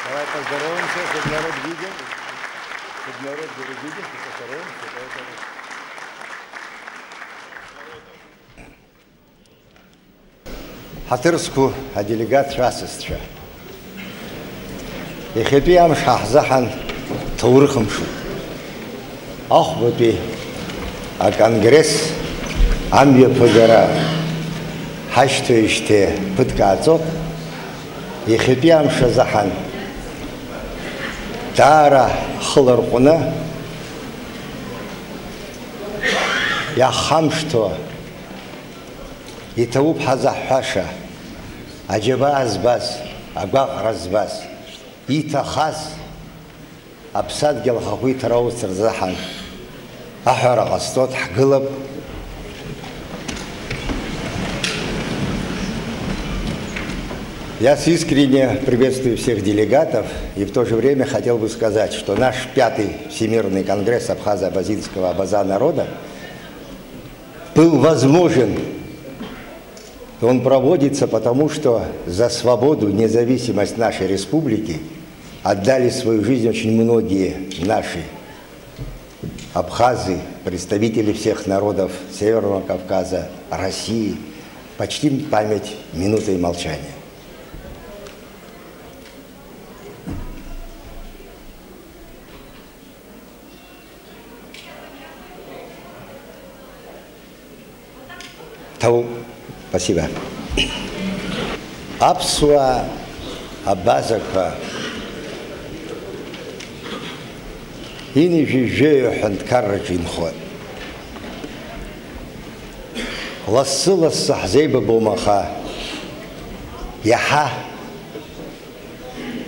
Давай поздороваемся, чтобы народ видел. Чтобы народ видел, поздороваемся. Хатырску, а делегат шасыстча. Ехепиам шахзахан таурхамшу. Ахбапи, а конгресс амбия погара. Хаштуиште пыткацо. Ехепиам шазахан. Тара хларкуна. Я хамшто. И тауп хазахаша. Аджаба азбаз. Агбак разбаз. И тахаз. Абсад гелхахуй тараус рзахан. Ахара гастот хгылаб. Я искренне приветствую всех делегатов и в то же время хотел бы сказать, что наш 5-й Всемирный конгресс Абхазо-Абазинского база народа был возможен. Он проводится потому, что за свободу, независимость нашей республики отдали свою жизнь очень многие наши абхазы, представители всех народов Северного Кавказа, России. Почтим память минутой молчания. Спасибо. Апсуа Абазака Ини жижею ханткарраджин ход. Лассыла сахзейба бомаха Яха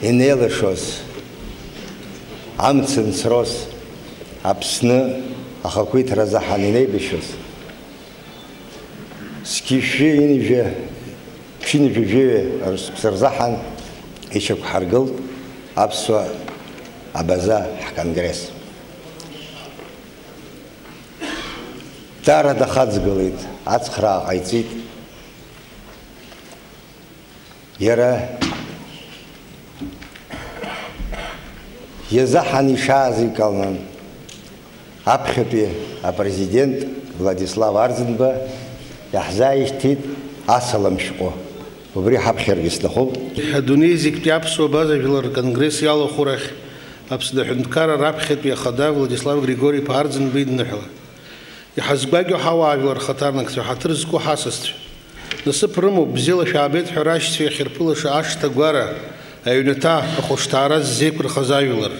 Инелышос Амцинсрос Апсны Ахакуит Разаханиней бишос. Скиши иниже, пшиниже сарзахан, еще кхаргал, абсуа абаза конгресс. Тара дахадз галит, ацхра айцит. Яра езахан ишази калнан. Абхепе, а президент Владислав Арзенба. يحزايشتيد أصلاً شقو وبريح أبخير جسلخو. هدونيزك تيابسو بازا في الكونغرس يالو خورخ أبسد حندكارا رابخت بيخدا فلاديسلاف غريغوري بارزن بيد نحلا. يحزباجو حوا في الخطارنك سحترزكو حاسست. نصب رمو بزيل شعبيت حراش في خيربولا شعاش تجوارا أيونتا خوشتارز زيكر خزايولر.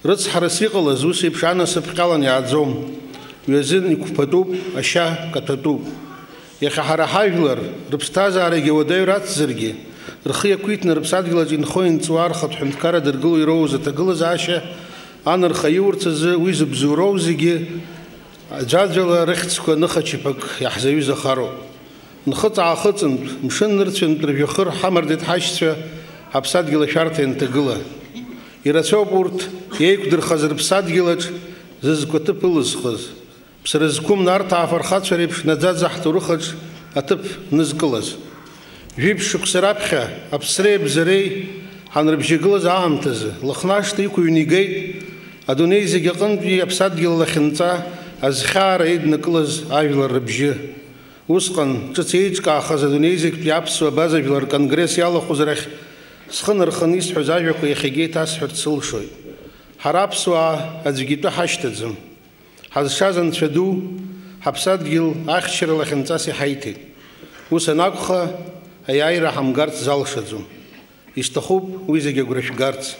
رز حرسيق لزوسي بشأن سبقالن يعزوم. ويزن يكفتوب أشياء كتتوب. يخحر حاجلر ربستاز على جوداي رات زرقي رخية كويتنا ربسات جلاجين خوين توار خط حمد كارا درقلو يروز تقلز عاشة أنا رخيور تز ويز بزوروزجي جاجلا رختسكو نخشي بق يحزوي زخارو نخط على خطن مشن نرتشن بريخر حمر ديت حاشة حبسات جلا شرطين تقلا يرتشوا بورت يقدر خزر بسات جلاج زز كتبلز خز بسرزكم نار تعفر خاط شريف نزاد زحت ورخج أتب نزقلز جيب شكسرابخة أبسري بزري حنربجيقلز عامتز لخناش تيكو ينيجي أدونيزي جقن بي أبساد جل لخنتا أزخار عيد نقلز عايل الربجي وسقن تتيج كأخذ أدونيزي بيابس وبازا في الكونغرس يالله خزرخ سخن رخنيس حزاجك ويخيجي تاس حرتسل شوي حرابسوا أزجيتو حشتزم حزشازن شدو حبسات جيل آخر لخنتاسي حيتي وسناقخة هيايرا حمقارت زالشزو يستخوب ويزيجي قرشقارت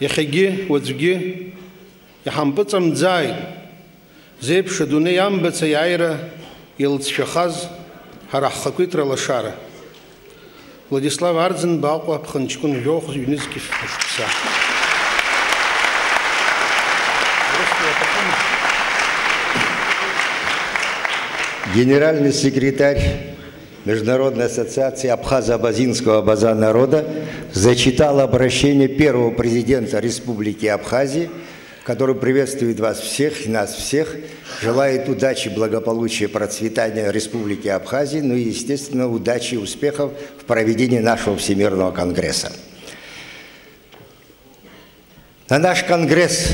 يخيجي وزجي يحنبطم زاي زيب شدوني يامبت هيايرا يلتشخاز هرح خكويتر لشارة Владислав Арзен باقوا بخنشكون جوخ يونسكي في مشتسا Генеральный секретарь Международной ассоциации Абхазо-Абазинского база народа зачитал обращение первого президента Республики Абхазия, который приветствует вас всех и нас всех, желает удачи, благополучия, процветания Республики Абхазия, ну и, естественно, удачи и успехов в проведении нашего Всемирного конгресса. На наш конгресс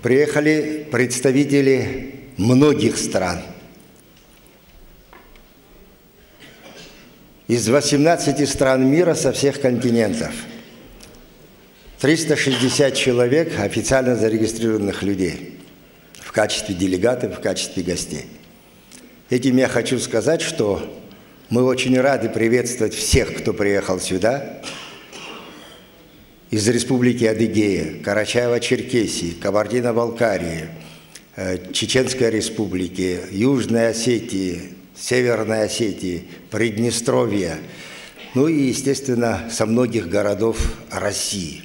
приехали представители многих стран. Из 18 стран мира со всех континентов. 360 человек официально зарегистрированных людей в качестве делегатов, в качестве гостей. Этим я хочу сказать, что мы очень рады приветствовать всех, кто приехал сюда, из Республики Адыгея, Карачаево-Черкесии, Кабардино-Балкарии, Чеченской Республики, Южной Осетии, Северной Осетии, Приднестровья, ну и, естественно, со многих городов России.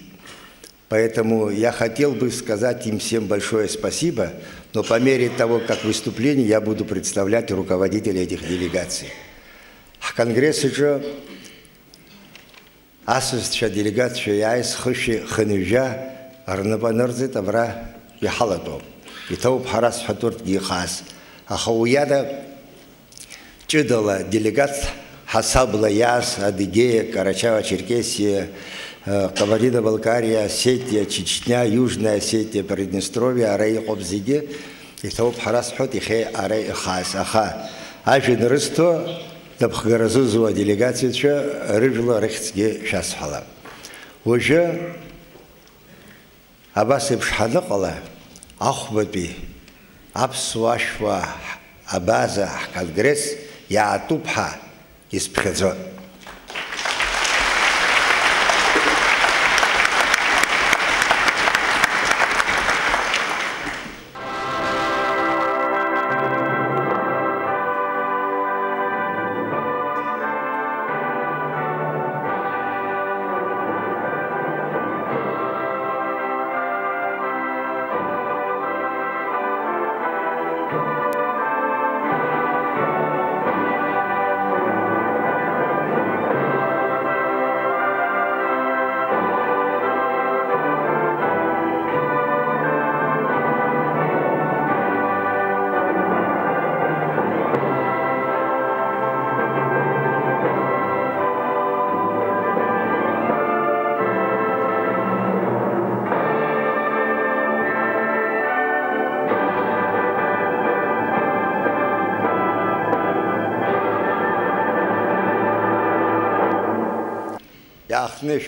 Поэтому я хотел бы сказать им всем большое спасибо, но по мере того, как выступление, я буду представлять руководителей этих делегаций. Конгресс же асысча делегация яйс хыши хыныжа арнабанырзы табра яхалатом. Итауп харас хатурт гихас. Ахауяда чудала делегат хасабла яс Адыгея, Карачаево-Черкесия, Кабардино-Балкария, Осетия, Чечня, Южная Осетия, Приднестровье, Арай Кобзиге, Итауп харас хот ихе арай хас. Аха. Ажин рысто Табхгаразузова делегация рыжила рыхцге сейчас хала. Уже Аббас Ибшханакала, Ахбаби, Абсуашва, Абаза, Конгресс, Яатубха из Пхедзо.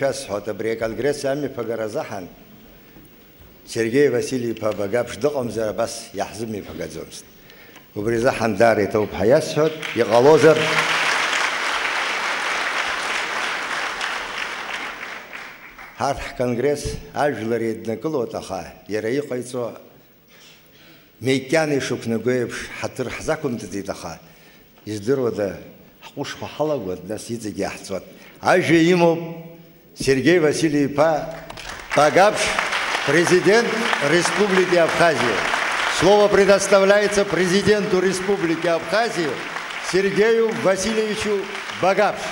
Сейчас при конгрессе ами погоразахан Сергей Васильевич Багапш доком зарабас яхзми погадзомст. Убризахан дари топ хаясхот ягалозер. Хар конгресс ажларид наколотаха яраикайцо мейкяни шупнагоевш хатыр хазакунтдитаха издырода хуш халагот насицы яхцот. Ажи ему Сергей Васильевич Багапш, президент Республики Абхазия. Слово предоставляется президенту Республики Абхазия Сергею Васильевичу Багапш.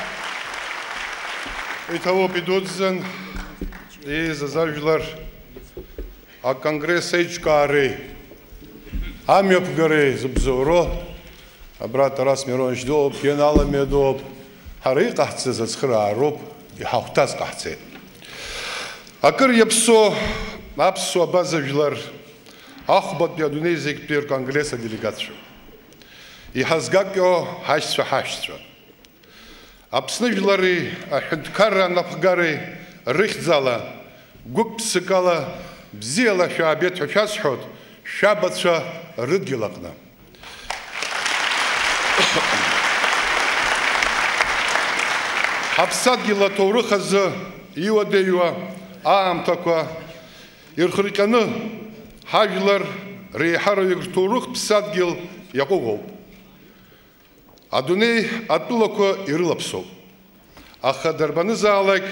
Итого пидодзен и зазажлар а конгресс эйчкары амёпгары зубзоро а брат Тарас Миронович доп генала медоп харикахцы зацхрароп Хахтаз кахце. Акыр япсо апсо базажлар ахбат ядунезик пер конгресса делегацию. И хазгакё хашсва. Апснажлары ахнткара напгары рыхзала гукпсыкала бзела шабет хашхот шабатша рыдгилакна. Апсадгила Таурыхазы Иуадеюа Аамтаква Ирхриканы Хавилар Рейхаровик Таурых Псадгил Якогов Адуней Атулако Ирлапсов Ахадарбаны Залак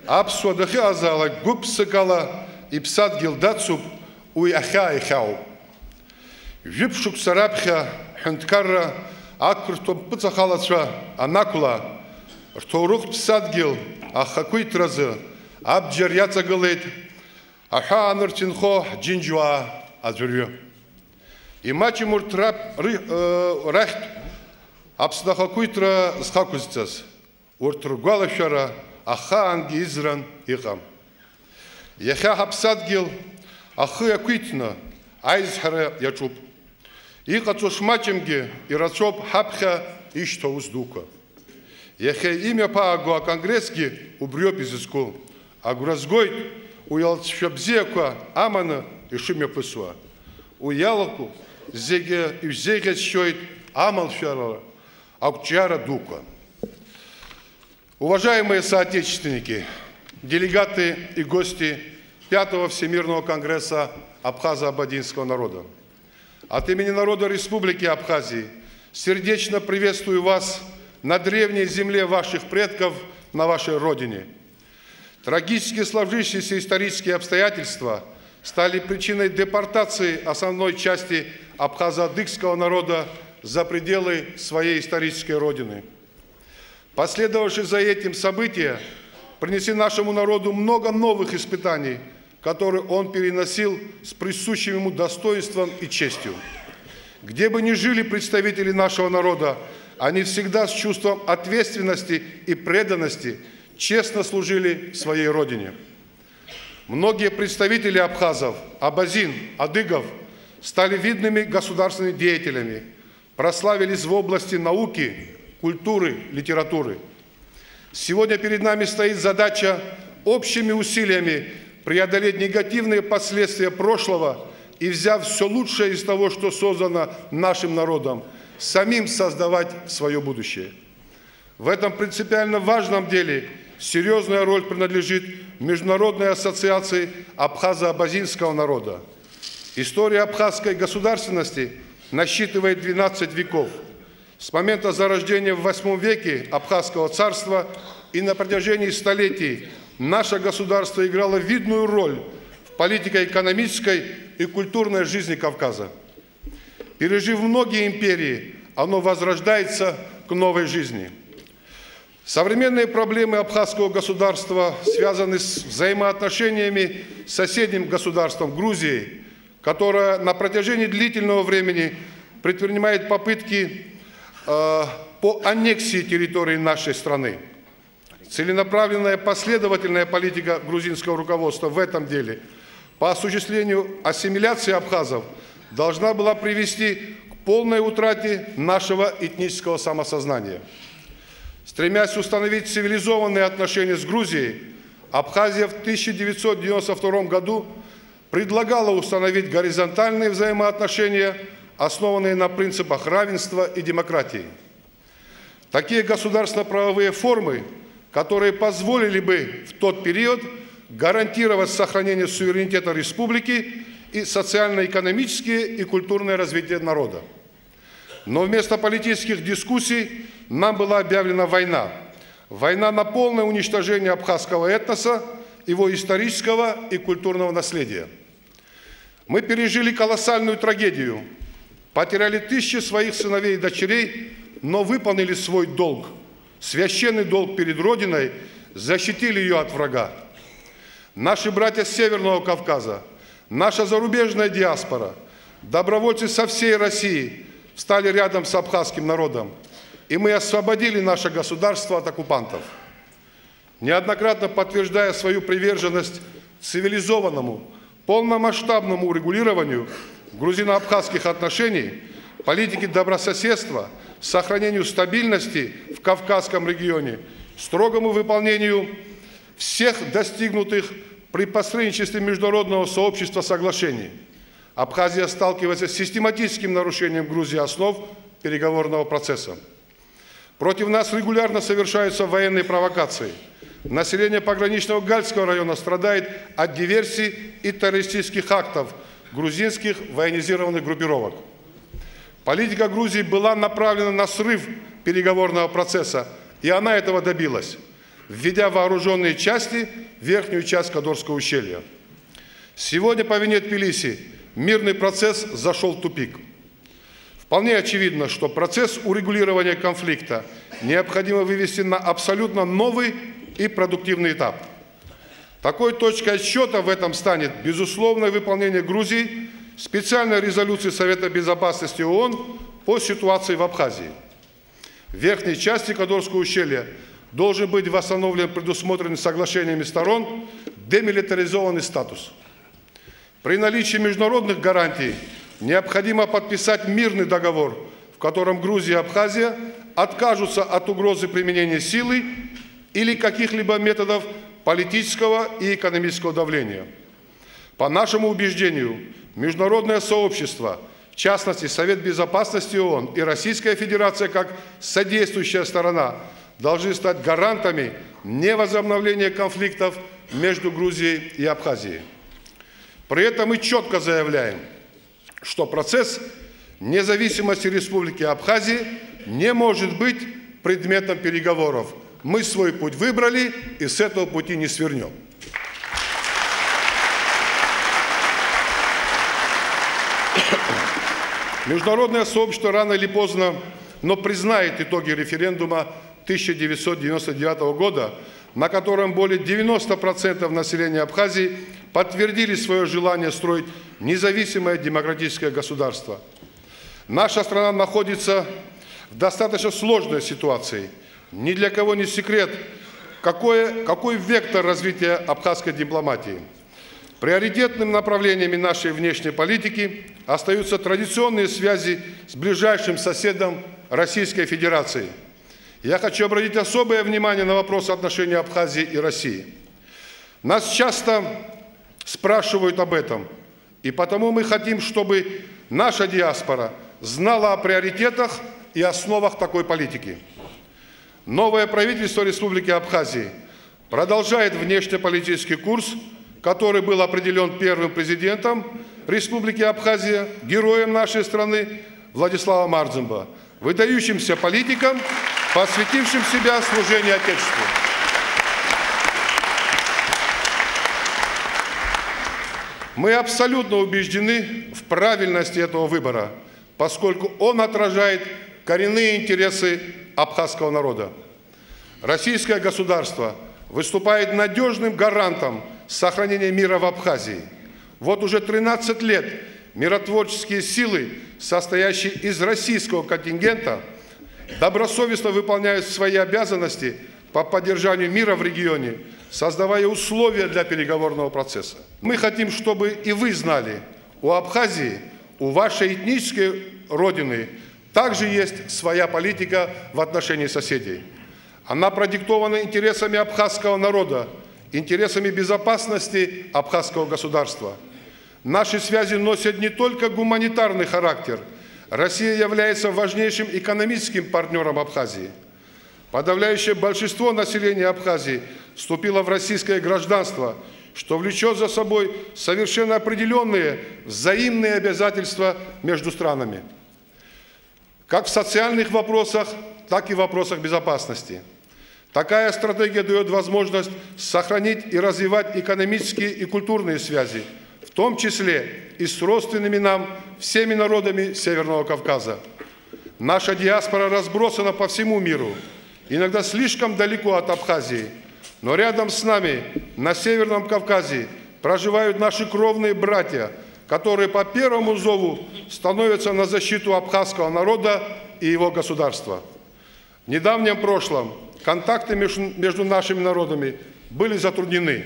Апсуадахи Азалак Гупсыкала и Псадгил Дацуб Уй Аха и Хау Жипшук Сарабха Ханткарра Акртом Пыцахалацва Анакула Рторух Псадгил, Ахакуитразы, Абджар Яцагалет, Аха Анартинхо, Джинджуа, Азурю. И Мачимур Трап Рахт, Абснахакуитра Схакустас, Уртургуалашара, Аха Анги Изран Ихам. Яха Псадгил, Ахы аквитна, айзхара ячуп. Иҟаҵош маҷымгьы ирацәоуп ҳаԥхьа ишьҭоу ус дуқәа. Иахьа имҩаԥааго аконгрессгьы убриоуп изызку. Агәра згоит уи алҵшәа бзиақәа аманы ишымҩаԥысуа. Уи иалаку зегьы ишәзеиӷьасшьоит амалшәара, ақәҿиара дуқәа. Уважаемые соотечественники, делегаты и гости 5-го Всемирного конгресса абхазо-абадинского народа. От имени народа Республики Абхазии сердечно приветствую вас на древней земле ваших предков, на вашей родине. Трагически сложившиеся исторические обстоятельства стали причиной депортации основной части абхазо-адыгского народа за пределы своей исторической родины. Последовавшие за этим события принесли нашему народу много новых испытаний, которые он переносил с присущим ему достоинством и честью. Где бы ни жили представители нашего народа, они всегда с чувством ответственности и преданности честно служили своей родине. Многие представители абхазов, абазин, адыгов стали видными государственными деятелями, прославились в области науки, культуры, литературы. Сегодня перед нами стоит задача общими усилиями преодолеть негативные последствия прошлого и, взяв все лучшее из того, что создано нашим народом, самим создавать свое будущее. В этом принципиально важном деле серьезная роль принадлежит Международной ассоциации абхазо-абазинского народа. История абхазской государственности насчитывает 12 веков. С момента зарождения в VIII веке Абхазского царства и на протяжении столетий наше государство играло видную роль в политико-экономической и культурной жизни Кавказа. Пережив многие империи, оно возрождается к новой жизни. Современные проблемы абхазского государства связаны с взаимоотношениями с соседним государством Грузией, которая на протяжении длительного времени предпринимает попытки по аннексии территории нашей страны. Целенаправленная последовательная политика грузинского руководства в этом деле по осуществлению ассимиляции абхазов должна была привести к полной утрате нашего этнического самосознания. Стремясь установить цивилизованные отношения с Грузией, Абхазия в 1992 году предлагала установить горизонтальные взаимоотношения, основанные на принципах равенства и демократии. Такие государственно-правовые формы, которые позволили бы в тот период гарантировать сохранение суверенитета республики и социально-экономическое и культурное развитие народа. Но вместо политических дискуссий нам была объявлена война. Война на полное уничтожение абхазского этноса, его исторического и культурного наследия. Мы пережили колоссальную трагедию, потеряли тысячи своих сыновей и дочерей, но выполнили свой долг, священный долг перед Родиной, защитили ее от врага. Наши братья с Северного Кавказа, наша зарубежная диаспора, добровольцы со всей России встали рядом с абхазским народом, и мы освободили наше государство от оккупантов. Неоднократно подтверждая свою приверженность цивилизованному, полномасштабному урегулированию грузино-абхазских отношений, политике добрососедства, сохранению стабильности в Кавказском регионе, строгому выполнению всех достигнутых при посредничестве международного сообщества соглашений, Абхазия сталкивается с систематическим нарушением Грузии основ переговорного процесса. Против нас регулярно совершаются военные провокации. Население пограничного Гальского района страдает от диверсий и террористических актов грузинских военизированных группировок. Политика Грузии была направлена на срыв переговорного процесса, и она этого добилась, введя вооруженные части в верхнюю часть Кадорского ущелья. Сегодня по вине Тбилиси мирный процесс зашел в тупик. Вполне очевидно, что процесс урегулирования конфликта необходимо вывести на абсолютно новый и продуктивный этап. Такой точкой отсчета в этом станет безусловное выполнение Грузии специальной резолюции Совета Безопасности ООН по ситуации в Абхазии. В верхней части Кадорского ущелья должен быть восстановлен предусмотренный соглашениями сторон демилитаризованный статус. При наличии международных гарантий необходимо подписать мирный договор, в котором Грузия и Абхазия откажутся от угрозы применения силы или каких-либо методов политического и экономического давления. По нашему убеждению, международное сообщество, в частности Совет Безопасности ООН и Российская Федерация как содействующая сторона, должны стать гарантами невозобновления конфликтов между Грузией и Абхазией. При этом мы четко заявляем, что процесс независимости Республики Абхазия не может быть предметом переговоров. Мы свой путь выбрали и с этого пути не свернем. Международное сообщество рано или поздно, но признает итоги референдума 1999 года, на котором более 90% населения Абхазии подтвердили свое желание строить независимое демократическое государство. Наша страна находится в достаточно сложной ситуации. Ни для кого не секрет, какой вектор развития абхазской дипломатии. Приоритетными направлениями нашей внешней политики остаются традиционные связи с ближайшим соседом Российской Федерации. Я хочу обратить особое внимание на вопрос отношений Абхазии и России. Нас часто спрашивают об этом, и потому мы хотим, чтобы наша диаспора знала о приоритетах и основах такой политики. Новое правительство Республики Абхазия продолжает внешнеполитический курс, который был определен первым президентом Республики Абхазия, героем нашей страны Владиславом Мардзимба, выдающимся политиком, посвятившим себя служению Отечеству. Мы абсолютно убеждены в правильности этого выбора, поскольку он отражает коренные интересы абхазского народа. Российское государство выступает надежным гарантом сохранения мира в Абхазии. Вот уже 13 лет миротворческие силы, состоящие из российского контингента, добросовестно выполняют свои обязанности по поддержанию мира в регионе, создавая условия для переговорного процесса. Мы хотим, чтобы и вы знали, у Абхазии, у вашей этнической родины также есть своя политика в отношении соседей. Она продиктована интересами абхазского народа, интересами безопасности абхазского государства. Наши связи носят не только гуманитарный характер. Россия является важнейшим экономическим партнером Абхазии. Подавляющее большинство населения Абхазии вступило в российское гражданство, что влечет за собой совершенно определенные взаимные обязательства между странами, как в социальных вопросах, так и в вопросах безопасности. Такая стратегия дает возможность сохранить и развивать экономические и культурные связи, в том числе и с родственными нам всеми народами Северного Кавказа. Наша диаспора разбросана по всему миру, иногда слишком далеко от Абхазии, но рядом с нами на Северном Кавказе проживают наши кровные братья, которые по первому зову становятся на защиту абхазского народа и его государства. В недавнем прошлом контакты между нашими народами были затруднены,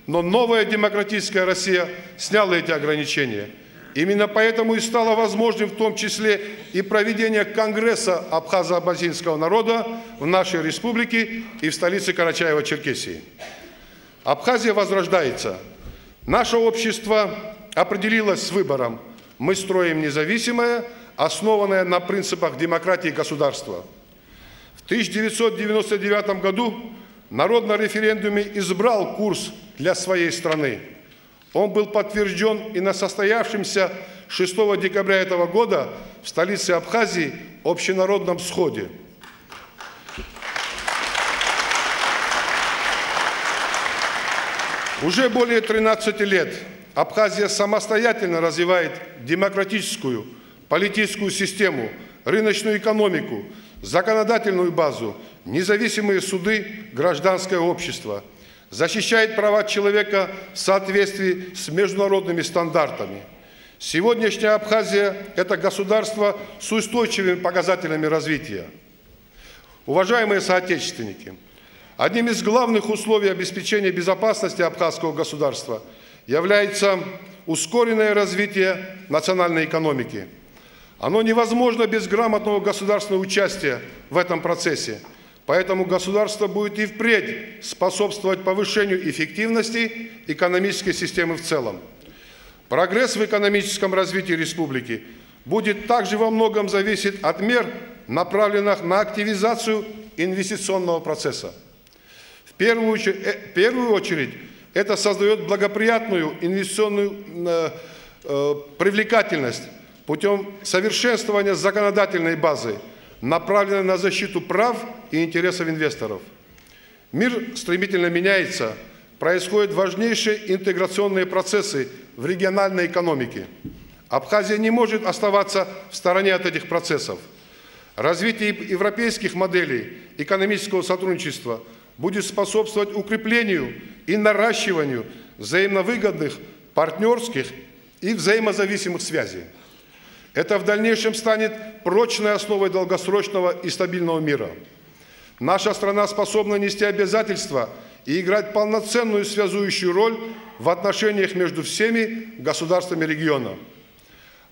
но новая демократическая Россия сняла эти ограничения. Именно поэтому и стало возможным в том числе и проведение Конгресса абхазо-абазинского народа в нашей республике и в столице Карачаево-Черкесии. Абхазия возрождается. Наше общество определилось с выбором. Мы строим независимое, основанное на принципах демократии государства. В 1999 году народ на референдуме избрал курс для своей страны. Он был подтвержден и на состоявшемся 6 декабря этого года в столице Абхазии общенародном сходе. Уже более 13 лет Абхазия самостоятельно развивает демократическую, политическую систему, рыночную экономику, законодательную базу, независимые суды, гражданское общество, защищает права человека в соответствии с международными стандартами. Сегодняшняя Абхазия – это государство с устойчивыми показателями развития. Уважаемые соотечественники, одним из главных условий обеспечения безопасности абхазского государства является ускоренное развитие национальной экономики. Оно невозможно без грамотного государственного участия в этом процессе. Поэтому государство будет и впредь способствовать повышению эффективности экономической системы в целом. Прогресс в экономическом развитии республики будет также во многом зависеть от мер, направленных на активизацию инвестиционного процесса. В первую очередь это создает благоприятную инвестиционную привлекательность путем совершенствования законодательной базы, направленной на защиту прав и интересов инвесторов. Мир стремительно меняется, происходят важнейшие интеграционные процессы в региональной экономике. Абхазия не может оставаться в стороне от этих процессов. Развитие европейских моделей экономического сотрудничества будет способствовать укреплению и наращиванию взаимовыгодных, партнерских и взаимозависимых связей. Это в дальнейшем станет прочной основой долгосрочного и стабильного мира. Наша страна способна нести обязательства и играть полноценную связующую роль в отношениях между всеми государствами региона.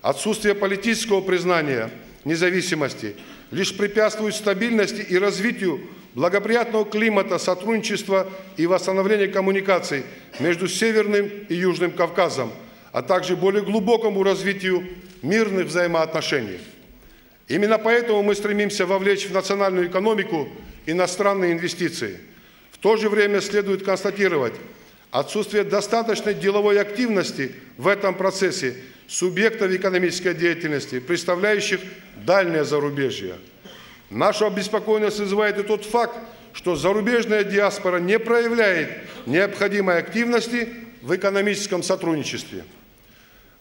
Отсутствие политического признания независимости лишь препятствует стабильности и развитию благоприятного климата сотрудничества и восстановления коммуникаций между Северным и Южным Кавказом, а также более глубокому развитию мирных взаимоотношений. Именно поэтому мы стремимся вовлечь в национальную экономику иностранные инвестиции. В то же время следует констатировать отсутствие достаточной деловой активности в этом процессе субъектов экономической деятельности, представляющих дальнее зарубежье. Нашу обеспокоенность вызывает и тот факт, что зарубежная диаспора не проявляет необходимой активности в экономическом сотрудничестве.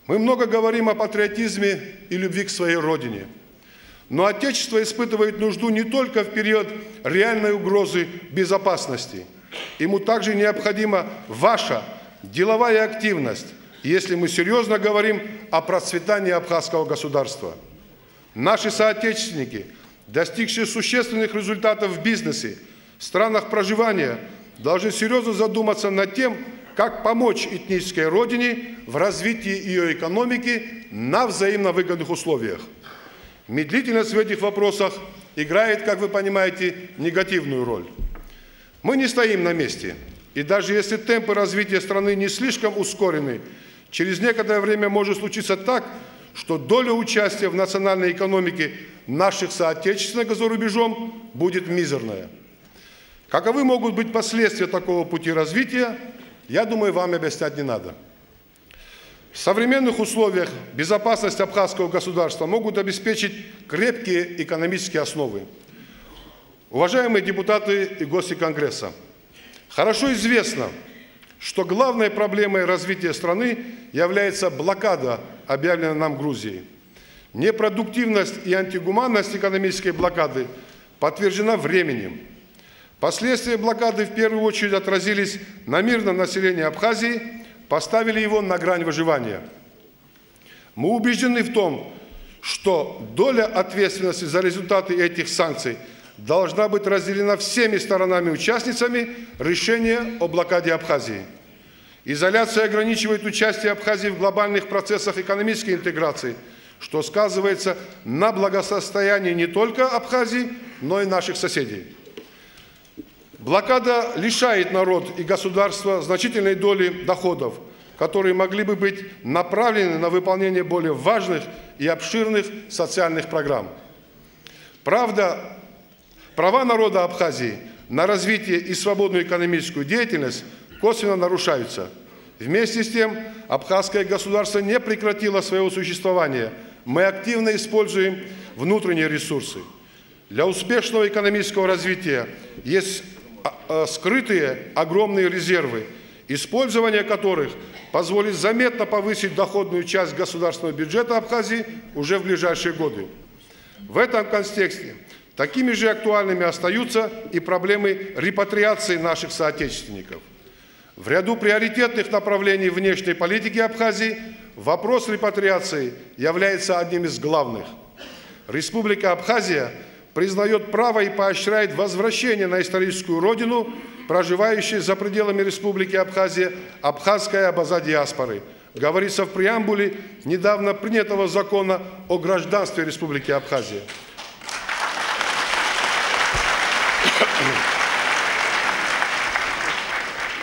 Мы много говорим о патриотизме и любви к своей родине. Но Отечество испытывает нужду не только в период реальной угрозы безопасности. Ему также необходима ваша деловая активность, если мы серьезно говорим о процветании абхазского государства. Наши соотечественники, достигшие существенных результатов в бизнесе, в странах проживания, должны серьезно задуматься над тем, как помочь этнической родине в развитии ее экономики на взаимно выгодных условиях. Медлительность в этих вопросах играет, как вы понимаете, негативную роль. Мы не стоим на месте, и даже если темпы развития страны не слишком ускорены, через некоторое время может случиться так, что доля участия в национальной экономике наших соотечественников за рубежом будет мизерная. Каковы могут быть последствия такого пути развития, я думаю, вам объяснять не надо. В современных условиях безопасность абхазского государства могут обеспечить крепкие экономические основы. Уважаемые депутаты и гости Конгресса, хорошо известно, что главной проблемой развития страны является блокада, объявленная нам Грузией. Непродуктивность и антигуманность экономической блокады подтверждена временем. Последствия блокады в первую очередь отразились на мирном населении Абхазии, поставили его на грань выживания. Мы убеждены в том, что доля ответственности за результаты этих санкций должна быть разделена всеми сторонами-участницами решения о блокаде Абхазии. Изоляция ограничивает участие Абхазии в глобальных процессах экономической интеграции, что сказывается на благосостоянии не только Абхазии, но и наших соседей. Блокада лишает народ и государство значительной доли доходов, которые могли бы быть направлены на выполнение более важных и обширных социальных программ. Правда, права народа Абхазии на развитие и свободную экономическую деятельность косвенно нарушаются. Вместе с тем, абхазское государство не прекратило своего существования. Мы активно используем внутренние ресурсы. Для успешного экономического развития есть скрытые огромные резервы, использование которых позволит заметно повысить доходную часть государственного бюджета Абхазии уже в ближайшие годы. В этом контексте такими же актуальными остаются и проблемы репатриации наших соотечественников. В ряду приоритетных направлений внешней политики Абхазии вопрос репатриации является одним из главных. Республика Абхазия признает право и поощряет возвращение на историческую родину проживающей за пределами Республики Абхазия абхазской абаза-диаспоры. Говорится в преамбуле недавно принятого закона о гражданстве Республики Абхазия.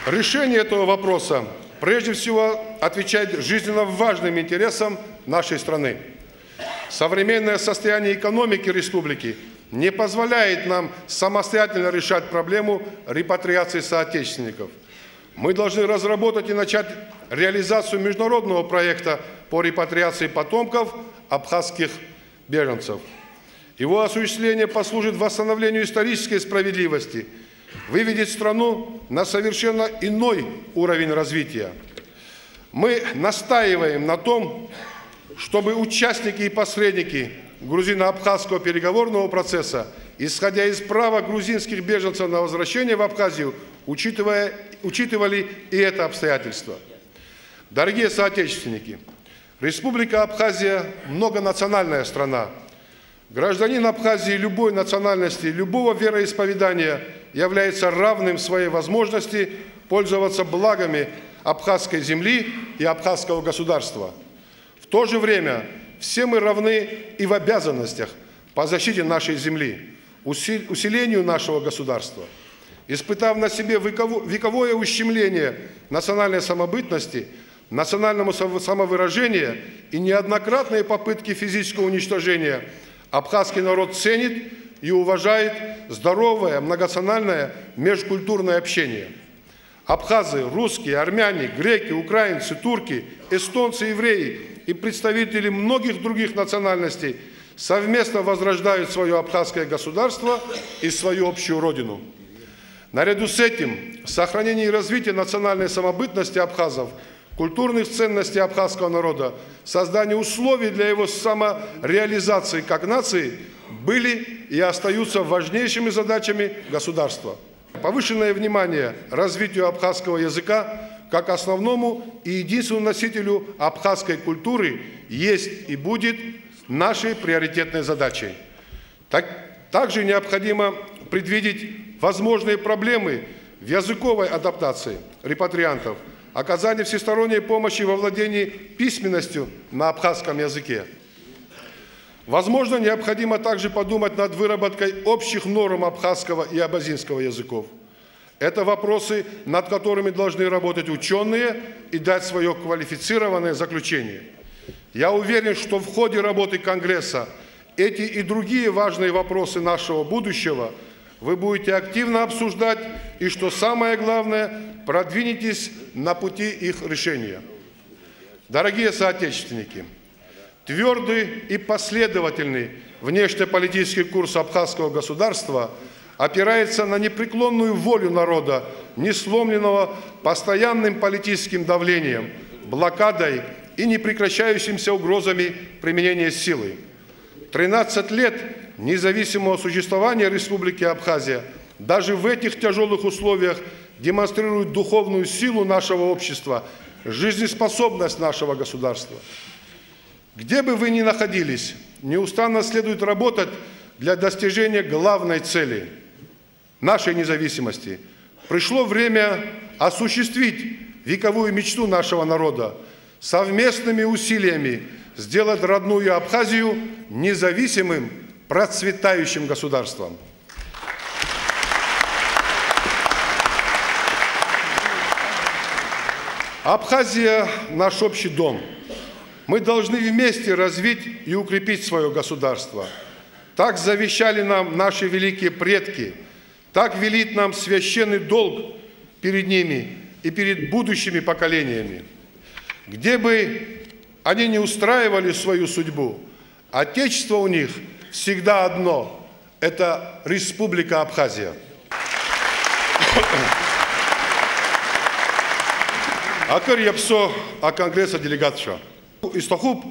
Решение этого вопроса прежде всего отвечает жизненно важным интересам нашей страны. Современное состояние экономики республики не позволяет нам самостоятельно решать проблему репатриации соотечественников. Мы должны разработать и начать реализацию международного проекта по репатриации потомков абхазских беженцев. Его осуществление послужит восстановлению исторической справедливости, выведет страну на совершенно иной уровень развития. Мы настаиваем на том, чтобы участники и посредники грузино-абхазского переговорного процесса, исходя из права грузинских беженцев на возвращение в Абхазию, учитывали и это обстоятельство. Дорогие соотечественники, Республика Абхазия – многонациональная страна. Гражданин Абхазии любой национальности, любого вероисповедания является равным в своей возможности пользоваться благами абхазской земли и абхазского государства. В то же время все мы равны и в обязанностях по защите нашей земли, усилению нашего государства. Испытав на себе вековое ущемление национальной самобытности, национальному самовыражению и неоднократные попытки физического уничтожения, абхазский народ ценит и уважает здоровое, многонациональное межкультурное общение. Абхазы, русские, армяне, греки, украинцы, турки, эстонцы, евреи и представители многих других национальностей совместно возрождают свое абхазское государство и свою общую родину. Наряду с этим, сохранение и развитие национальной самобытности абхазов, культурных ценностей абхазского народа, создание условий для его самореализации как нации были и остаются важнейшими задачами государства. Повышенное внимание развитию абхазского языка как основному и единственному носителю абхазской культуры есть и будет нашей приоритетной задачей. Также необходимо предвидеть возможные проблемы в языковой адаптации репатриантов, оказание всесторонней помощи во владении письменностью на абхазском языке. Возможно, необходимо также подумать над выработкой общих норм абхазского и абазинского языков. Это вопросы, над которыми должны работать ученые и дать свое квалифицированное заключение. Я уверен, что в ходе работы Конгресса эти и другие важные вопросы нашего будущего вы будете активно обсуждать и, что самое главное, продвинетесь на пути их решения. Дорогие соотечественники, твердый и последовательный внешнеполитический курс абхазского государства опирается на непреклонную волю народа, не сломленного постоянным политическим давлением, блокадой и непрекращающимися угрозами применения силы. 13 лет независимого существования Республики Абхазия даже в этих тяжелых условиях демонстрирует духовную силу нашего общества, жизнеспособность нашего государства. Где бы вы ни находились, неустанно следует работать для достижения главной цели – нашей независимости. Пришло время осуществить вековую мечту нашего народа, совместными усилиями сделать родную Абхазию независимым, процветающим государством. Абхазия – наш общий дом. Мы должны вместе развить и укрепить свое государство. Так завещали нам наши великие предки, так велит нам священный долг перед ними и перед будущими поколениями. Где бы они не устраивали свою судьбу, отечество у них всегда одно – это Республика Абхазия. Акыр япсо а Конгресса делегатша. Истохуп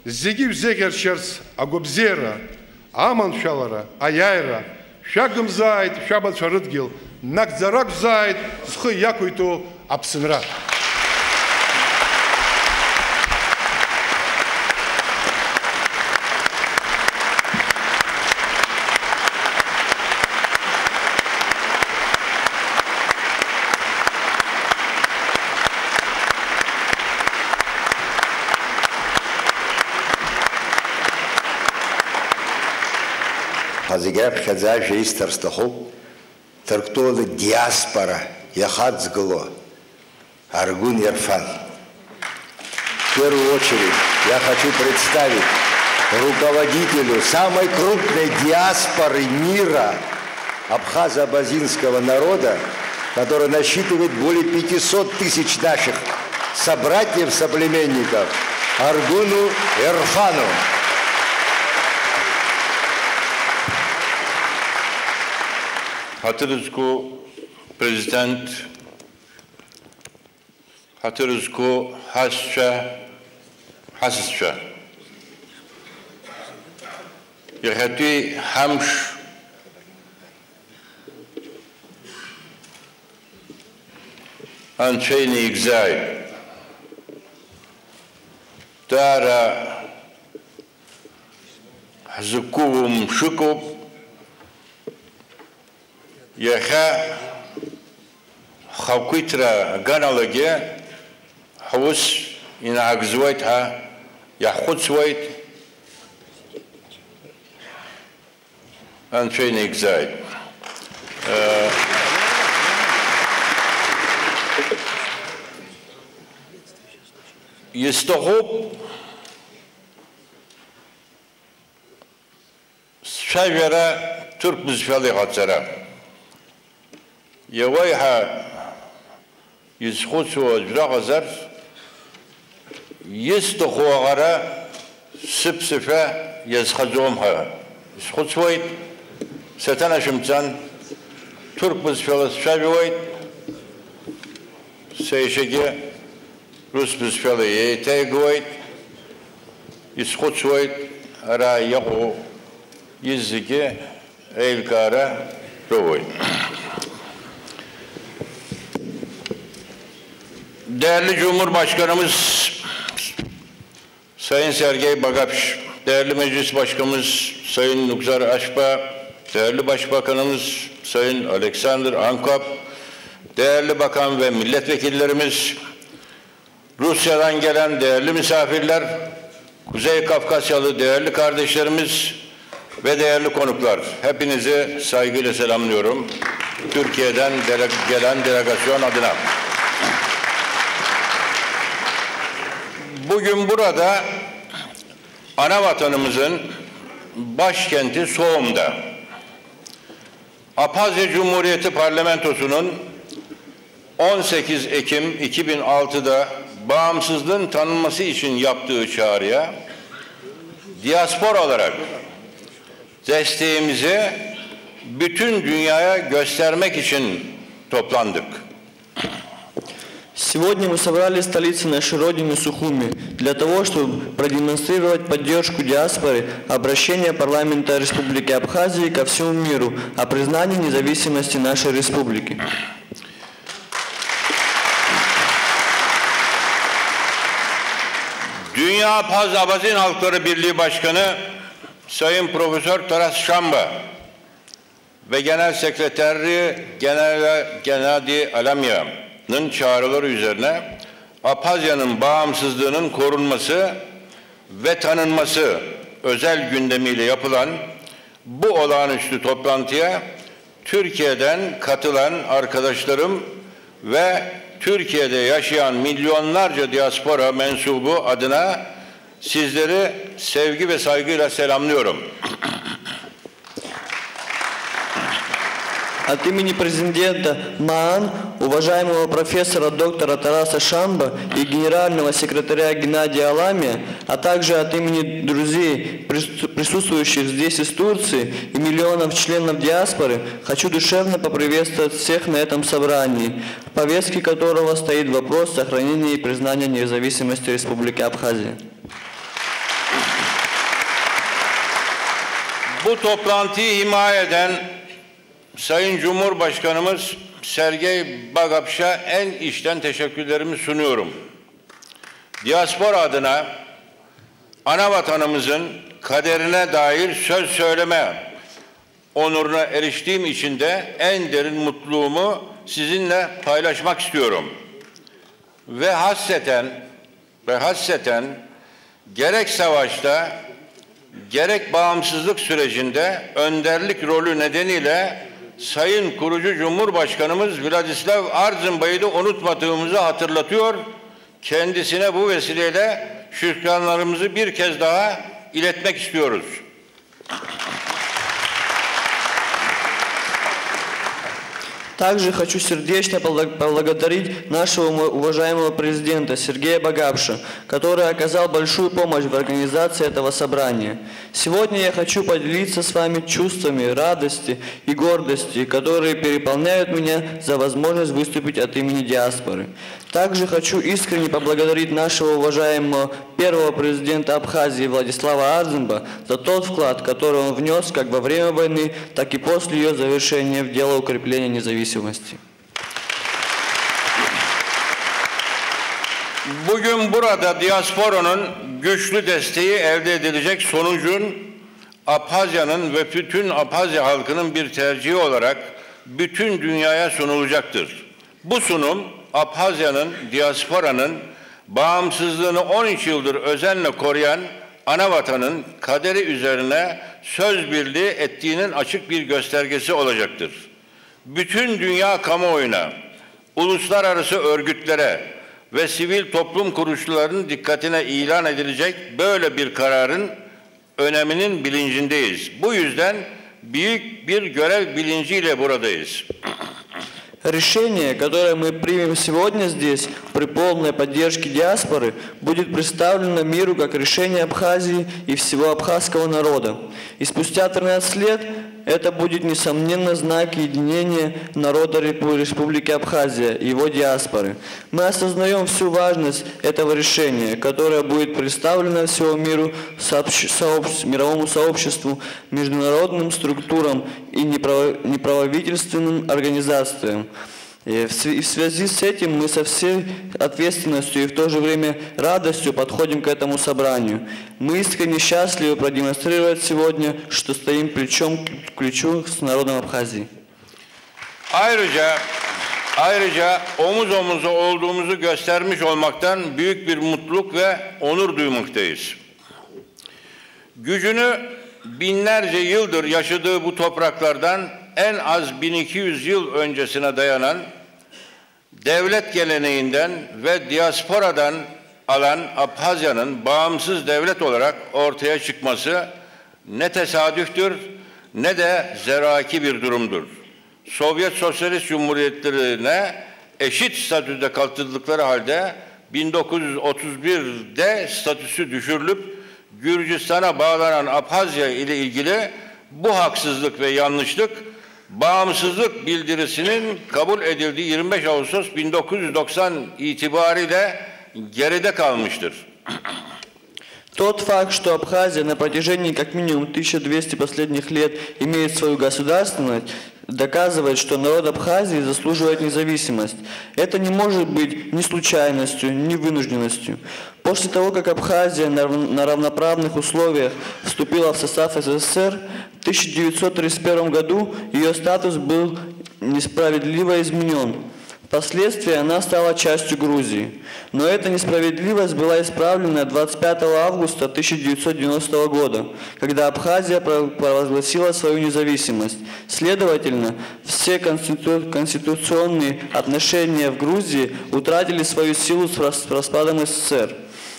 зегив зегерчерс агобзера, аман шалара, аяйра, шагым зайд, шабат шарыдгил, накзарак зайд, схы якуйту апсынра. хазиграб хаза жейстарстаху, Тарктола диаспора, Яхацгло, Аргун Ерфан. В первую очередь я хочу представить руководителю самой крупной диаспоры мира абхазо-абазинского народа, который насчитывает более 500 тысяч наших собратьев, соплеменников, Аргуну Ерфану. Hatırızku Prezident, hatırızku hasça, yahati hamş, ançeyni igzay, dara hazukuvum şukub, Яха хавкитра ганалаге хавус инагзуайт ха яхудсуайт анчейн игзайт Естохоп шавера Türk müzifali hatsara Yavayha yizkhutsu ajrağazar yistokhuagara sipsifa yazkhazomha yizkhutsuayt satana shimtsan Türk müzifali şavivayt seyşege Rus müzifali yeytegvayt yizkhutsuayt ara yahu yizige eylkara rovayt. Değerli Cumhurbaşkanımız Sayın Sergey Bagapş, değerli Meclis Başkanımız Sayın Nukzar Aşpa, değerli Başbakanımız Sayın Alexander Ankap, değerli bakan ve milletvekillerimiz, Rusya'dan gelen değerli misafirler, Kuzey Kafkasyalı değerli kardeşlerimiz ve değerli konuklar, hepinizi saygıyla selamlıyorum. Türkiye'den gelen delegasyon adına. Bugün burada ana vatanımızın başkenti Soğum'da Abhazya Cumhuriyeti Parlamentosu'nun 18 Ekim 2006'da bağımsızlığın tanınması için yaptığı çağrıya diaspora olarak desteğimizi bütün dünyaya göstermek için toplandık. Сегодня мы собрались в столице нашей родины Сухуми для того, чтобы продемонстрировать поддержку диаспоры, обращение парламента Республики Абхазии ко всему миру о признании независимости нашей республики. Dünya Abhaz-Abazin Halkları Birliği Başkanı Sayın Profesör Taras Şamba ve Genel Sekreteri Gennady Alamya'nın çağrıları üzerine Abhazya'nın bağımsızlığının korunması ve tanınması özel gündemiyle yapılan bu olağanüstü toplantıya Türkiye'den katılan arkadaşlarım ve Türkiye'de yaşayan milyonlarca diaspora mensubu adına sizleri sevgi ve saygıyla selamlıyorum. От имени президента МААН, уважаемого профессора доктора Тараса Шамба и генерального секретаря Геннадия Аламия, а также от имени друзей, присутствующих здесь из Турции и миллионов членов диаспоры, хочу душевно поприветствовать всех на этом собрании, в повестке которого стоит вопрос сохранения и признания независимости Республики Абхазия. Bu toplantıyı himaye eden Sayın Cumhurbaşkanımız Sergey Bagapş'a en içten teşekkürlerimi sunuyorum. Diaspora adına ana vatanımızın kaderine dair söz söyleme onuruna eriştiğim için de en derin mutluluğumu sizinle paylaşmak istiyorum. Ve hasseten gerek savaşta gerek bağımsızlık sürecinde önderlik rolü nedeniyle Sayın Kurucu Cumhurbaşkanımız Vladislav Arzınbay'ı da unutmadığımızı hatırlatıyor. Kendisine bu vesileyle şükranlarımızı bir kez daha iletmek istiyoruz. Также хочу сердечно поблагодарить нашего уважаемого президента Сергея Багапша, который оказал большую помощь в организации этого собрания. Сегодня я хочу поделиться с вами чувствами радости и гордости, которые переполняют меня за возможность выступить от имени диаспоры. Также хочу искренне поблагодарить нашего уважаемого первого президента Абхазии Владислава Арзынба за тот вклад, который он внес как во время войны, так и после ее завершения в дело укрепления независимости. Bugün burada diasporanın güçlü desteği elde edilecek sonucun Abhazya'nın ve bütün Abhazya halkının bir tercihi olarak bütün dünyaya sunulacaktır. Bu sunum Abhazya'nın, diasporanın bağımsızlığını 13 yıldır özenle koruyan anavatanın kaderi üzerine söz birliği ettiğinin açık bir göstergesi olacaktır. Bütün dünya kamuoyuna, uluslararası örgütlere ve sivil toplum kuruluşlarının dikkatine ilan edilecek böyle bir kararın öneminin bilincindeyiz. Bu yüzden büyük bir görev bilinciyle buradayız. Решение, которое мы примем сегодня здесь, при полной поддержке диаспоры, будет представлено миру как решение Абхазии и всего абхазского народа. И спустя 13 лет это будет, несомненно, знак единения народа Республики Абхазия и его диаспоры. Мы осознаем всю важность этого решения, которое будет представлено всему миру, мировому сообществу, международным структурам и неправительственным организациям. И в связи с этим мы со всей ответственностью и в то же время радостью подходим к этому собранию. Мы искренне счастливы продемонстрировать сегодня, что стоим плечом к плечу с народом Абхазии. Ayrıca omuz omuza olduğumuzu göstermiş olmaktan büyük bir mutluluk ve onur duymaktayız. Gücünü binlerce yıldır yaşadığı bu topraklardan en az 1200 yıl öncesine dayanan devlet geleneğinden ve diasporadan alan Abhazya'nın bağımsız devlet olarak ortaya çıkması ne tesadüftür ne de zoraki bir durumdur. Sovyet Sosyalist Cumhuriyetlerine eşit statüde katıldıkları halde 1931'de statüsü düşürülüp Gürcistan'a bağlanan Abhazya ile ilgili bu haksızlık ve yanlışlık bağımsızlık bildirisinin kabul edildiği 25 Ağustos 1990 itibariyle geride kalmıştır. Тот факт, что Абхазия на протяжении как минимум 1200 последних лет имеет свою государственность, доказывает, что народ Абхазии заслуживает независимость. Это не может быть ни случайностью, ни вынужденностью. После того, как Абхазия на равноправных условиях вступила в состав СССР, в 1931 году ее статус был несправедливо изменен. Впоследствии она стала частью Грузии. Но эта несправедливость была исправлена 25 августа 1990 года, когда Абхазия провозгласила свою независимость. Следовательно, все конституционные отношения в Грузии утратили свою силу с распадом СССР.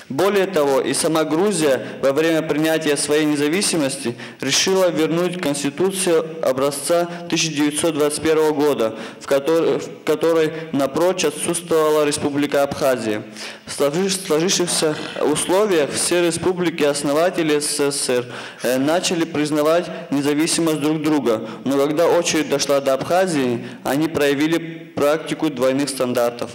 Более того, и сама Грузия во время принятия своей независимости решила вернуть Конституцию образца 1921 года, в которой напрочь отсутствовала Республика Абхазия. В сложившихся условиях все республики-основатели СССР начали признавать независимость друг друга, но когда очередь дошла до Абхазии, они проявили практику двойных стандартов.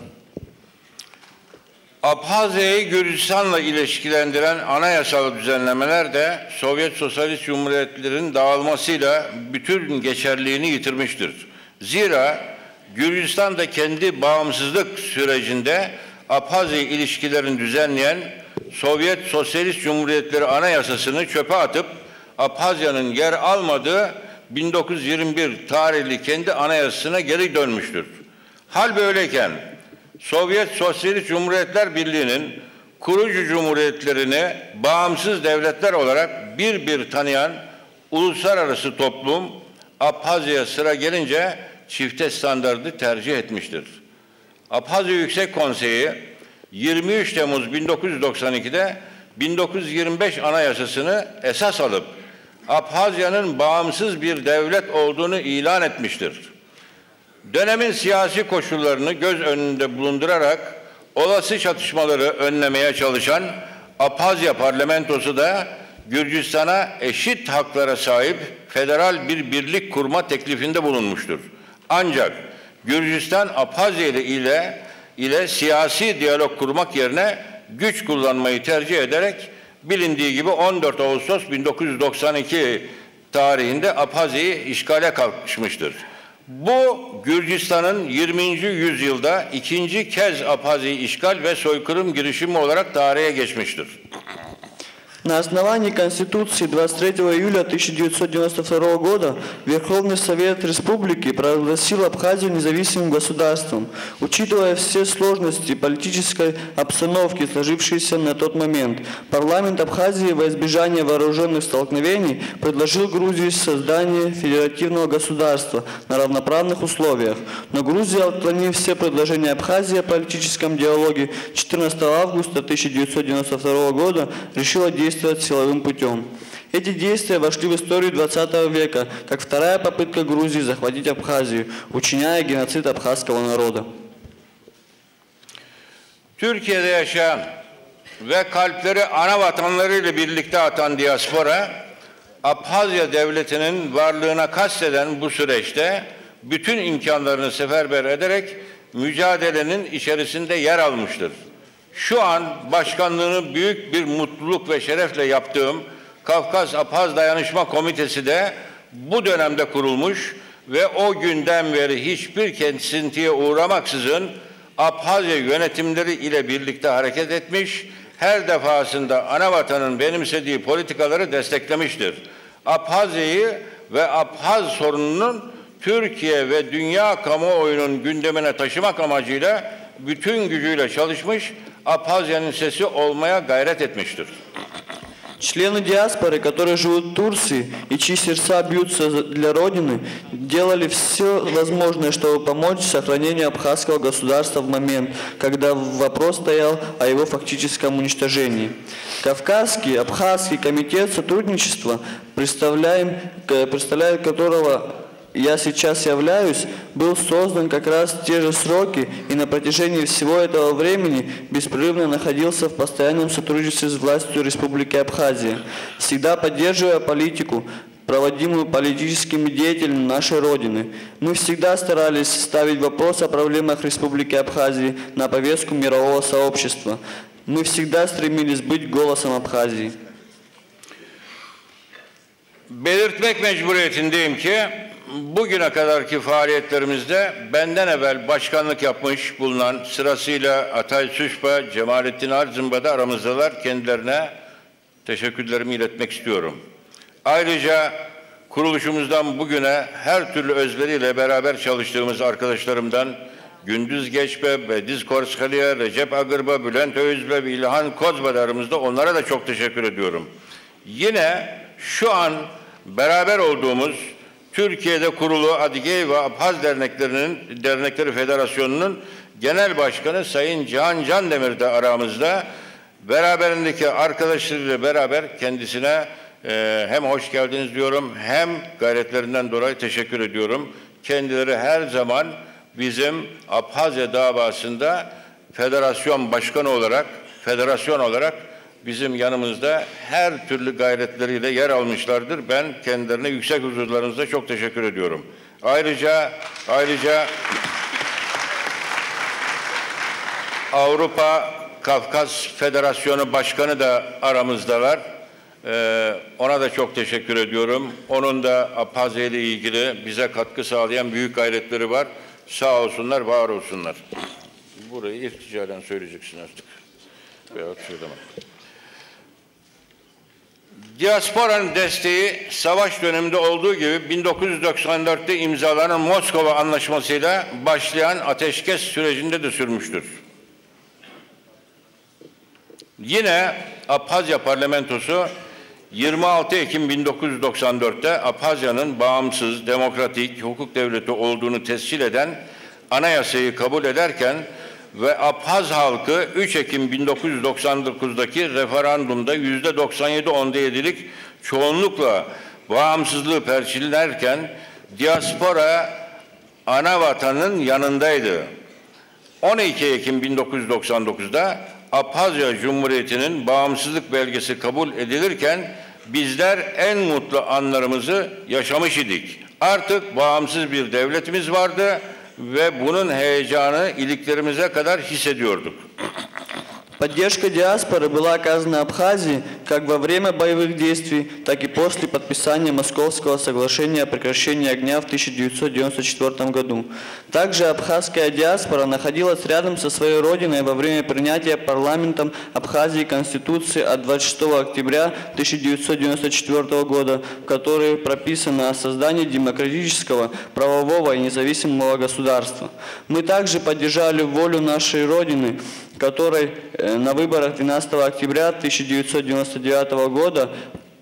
Abhazya'yı Gürcistan'la ilişkilendiren anayasal düzenlemeler de Sovyet Sosyalist Cumhuriyetlerin dağılmasıyla bütün geçerliliğini yitirmiştir. Zira Gürcistan da kendi bağımsızlık sürecinde Abhazya ilişkilerini düzenleyen Sovyet Sosyalist Cumhuriyetleri Anayasasını çöpe atıp Abhazya'nın yer almadığı 1921 tarihli kendi anayasasına geri dönmüştür. Hal böyleyken Sovyet Sosyalist Cumhuriyetler Birliği'nin kurucu cumhuriyetlerini bağımsız devletler olarak bir tanıyan uluslararası toplum Abhazya'ya sıra gelince çifte standardı tercih etmiştir. Abhazya Yüksek Konseyi 23 Temmuz 1992'de 1925 Anayasası'nı esas alıp Abhazya'nın bağımsız bir devlet olduğunu ilan etmiştir. Dönemin siyasi koşullarını göz önünde bulundurarak olası çatışmaları önlemeye çalışan Abhazya parlamentosu da Gürcistan'a eşit haklara sahip federal bir birlik kurma teklifinde bulunmuştur. Ancak Gürcistan Abhazya ile siyasi diyalog kurmak yerine güç kullanmayı tercih ederek bilindiği gibi 14 Ağustos 1992 tarihinde Abhazya'yı işgale kalkışmıştır. Bu Gürcistan'ın 20. yüzyılda ikinci kez Abhazya'yı işgal ve soykırım girişimi olarak tarihe geçmiştir. На основании Конституции 23 июля 1992 года Верховный Совет Республики провозгласил Абхазию независимым государством. Учитывая все сложности политической обстановки, сложившейся на тот момент, парламент Абхазии во избежание вооруженных столкновений предложил Грузии создание федеративного государства на равноправных условиях. Но Грузия, отклонив все предложения Абхазии о политическом диалоге, 14 августа 1992 года решила действовать силовым путем. Эти действия вошли в историю 20 века, как вторая попытка Грузии захватить Абхазию, учиняя геноцид абхазского народа. Türkiye'de yaşayan ve kalpleri ana vatanlarıyla birlikte atan diaspora, Abhazya devletinin varlığına kasteden bu süreçte bütün imkanlarını seferber ederek mücadelenin içerisinde yer almıştır. Şu an başkanlığını büyük bir mutluluk ve şerefle yaptığım Kafkas Abhaz Dayanışma Komitesi de bu dönemde kurulmuş ve o günden beri hiçbir kesintiye uğramaksızın Abhazya yönetimleri ile birlikte hareket etmiş, her defasında anavatanın benimsediği politikaları desteklemiştir. Abhazya'yı ve Abhaz sorununun Türkiye ve dünya kamuoyunun gündemine taşımak amacıyla bütün gücüyle çalışmış, Abhazya'nın sesi olmaya gayret etmiştir. Члены диаспоры, которые живут в Турции и чьи сердца бьются для Родины, делали все возможное, чтобы помочь сохранению абхазского государства в момент, когда вопрос стоял о его фактическом уничтожении. Кавказский, Абхазский комитет сотрудничества, представляя которого я сейчас являюсь, был создан как раз в те же сроки и на протяжении всего этого времени беспрерывно находился в постоянном сотрудничестве с властью Республики Абхазия, всегда поддерживая политику, проводимую политическими деятелями нашей Родины. Мы всегда старались ставить вопрос о проблемах Республики Абхазии на повестку мирового сообщества. Мы всегда стремились быть голосом Абхазии. Belirtmek mecburiyetindeyim ki bugüne kadarki faaliyetlerimizde benden evvel başkanlık yapmış bulunan sırasıyla Atay Suçba, Cemalettin Arzımba da aramızdalar. Kendilerine teşekkürlerimi iletmek istiyorum. Ayrıca kuruluşumuzdan bugüne her türlü özveriyle beraber çalıştığımız arkadaşlarımdan Gündüz Geçbe, Bediz Korskaliye, Recep Agırba, Bülent Öğüzbe ve İlhan Kozba da aramızda. Onlara da çok teşekkür ediyorum. Yine şu an beraber olduğumuz Türkiye'de kurulu Adigey ve Abhaz Dernekleri Federasyonu'nun Genel Başkanı Sayın Cihan Candemir de aramızda. Beraberindeki arkadaşlarıyla beraber kendisine hem hoş geldiniz diyorum hem gayretlerinden dolayı teşekkür ediyorum. Kendileri her zaman bizim Abhazya davasında federasyon başkanı olarak, federasyon olarak bizim yanımızda her türlü gayretleriyle yer almışlardır. Ben kendilerine yüksek huzurlarınızda çok teşekkür ediyorum. Ayrıca Avrupa Kafkas Federasyonu Başkanı da aramızdalar. Ona da çok teşekkür ediyorum. Onun da Abhazya ile ilgili bize katkı sağlayan büyük gayretleri var. Sağ olsunlar, var olsunlar. Burayı irticalen söyleyeceksin artık. Veyahut söylemem. Diasporanın desteği savaş döneminde olduğu gibi 1994'te imzalanan Moskova Anlaşması'yla başlayan ateşkes sürecinde de sürmüştür. Yine Abhazya parlamentosu 26 Ekim 1994'te Abhazya'nın bağımsız, demokratik, hukuk devleti olduğunu tescil eden anayasayı kabul ederken ve Abhaz halkı 3 Ekim 1999'daki referandumda %97.7'lik çoğunlukla bağımsızlığı perçinlerken diaspora ana vatanın yanındaydı. 12 Ekim 1999'da Abhazya Cumhuriyeti'nin bağımsızlık belgesi kabul edilirken bizler en mutlu anlarımızı yaşamış idik. Artık bağımsız bir devletimiz vardı ve bunun heyecanı iliklerimize kadar hissediyorduk. Поддержка диаспоры была оказана Абхазии как во время боевых действий, так и после подписания Московского соглашения о прекращении огня в 1994 году. Также абхазская диаспора находилась рядом со своей родиной во время принятия парламентом Абхазии Конституции от 26 октября 1994 года, в которой прописано о создании демократического, правового и независимого государства. Мы также поддержали волю нашей родины, которой на выборах 12 октября 1999 года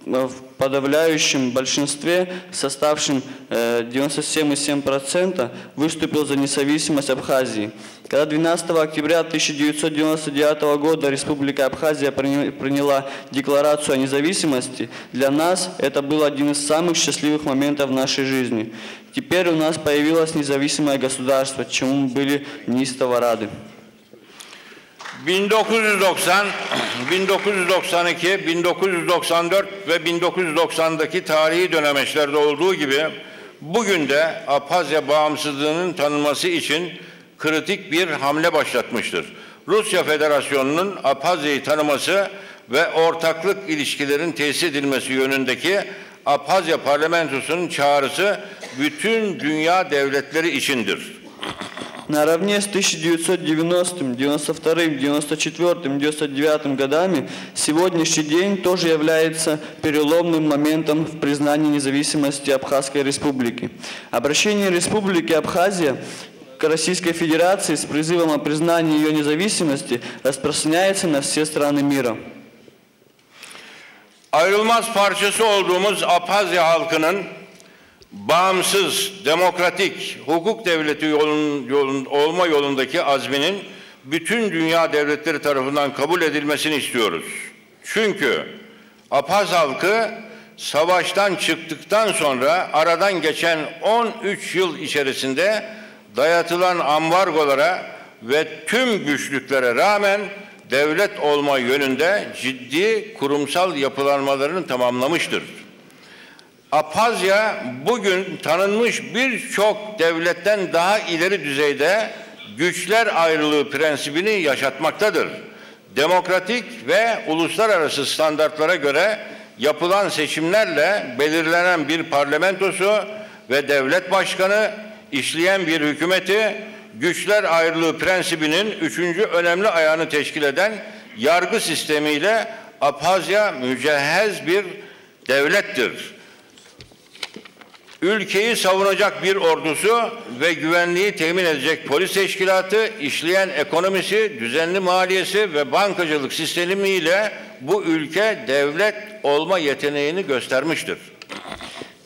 в подавляющем большинстве, составшем 97,7%, выступил за независимость Абхазии. Когда 12 октября 1999 года Республика Абхазия приняла декларацию о независимости, для нас это был один из самых счастливых моментов в нашей жизни. Теперь у нас появилось независимое государство, чему мы были неистово рады. 1990, 1992, 1994 ve 1990'daki tarihi dönemeçlerde olduğu gibi bugün de Abhazya bağımsızlığının tanınması için kritik bir hamle başlatmıştır. Rusya Federasyonu'nun Abhazya'yı tanıması ve ortaklık ilişkilerin tesis edilmesi yönündeki Abhazya parlamentosunun çağrısı bütün dünya devletleri içindir. Наравне с 1990, 92, 94, 99 годами сегодняшний день тоже является переломным моментом в признании независимости Абхазской республики. Обращение Республики Абхазия к Российской Федерации с призывом о признании ее независимости распространяется на все страны мира. Ayrılmaz parçası olduğumuz Abhazya halkının bağımsız, demokratik, hukuk devleti olma yolundaki azminin bütün dünya devletleri tarafından kabul edilmesini istiyoruz. Çünkü Abhaz halkı savaştan çıktıktan sonra aradan geçen 13 yıl içerisinde dayatılan ambargolara ve tüm güçlüklere rağmen devlet olma yönünde ciddi kurumsal yapılanmalarını tamamlamıştır. Abhazya bugün tanınmış birçok devletten daha ileri düzeyde güçler ayrılığı prensibini yaşatmaktadır. Demokratik ve uluslararası standartlara göre yapılan seçimlerle belirlenen bir parlamentosu ve devlet başkanı, işleyen bir hükümeti, güçler ayrılığı prensibinin üçüncü önemli ayağını teşkil eden yargı sistemiyle Abhazya mücehhez bir devlettir. Ülkeyi savunacak bir ordusu ve güvenliği temin edecek polis teşkilatı, işleyen ekonomisi, düzenli maliyesi ve bankacılık sistemiyle bu ülke devlet olma yeteneğini göstermiştir.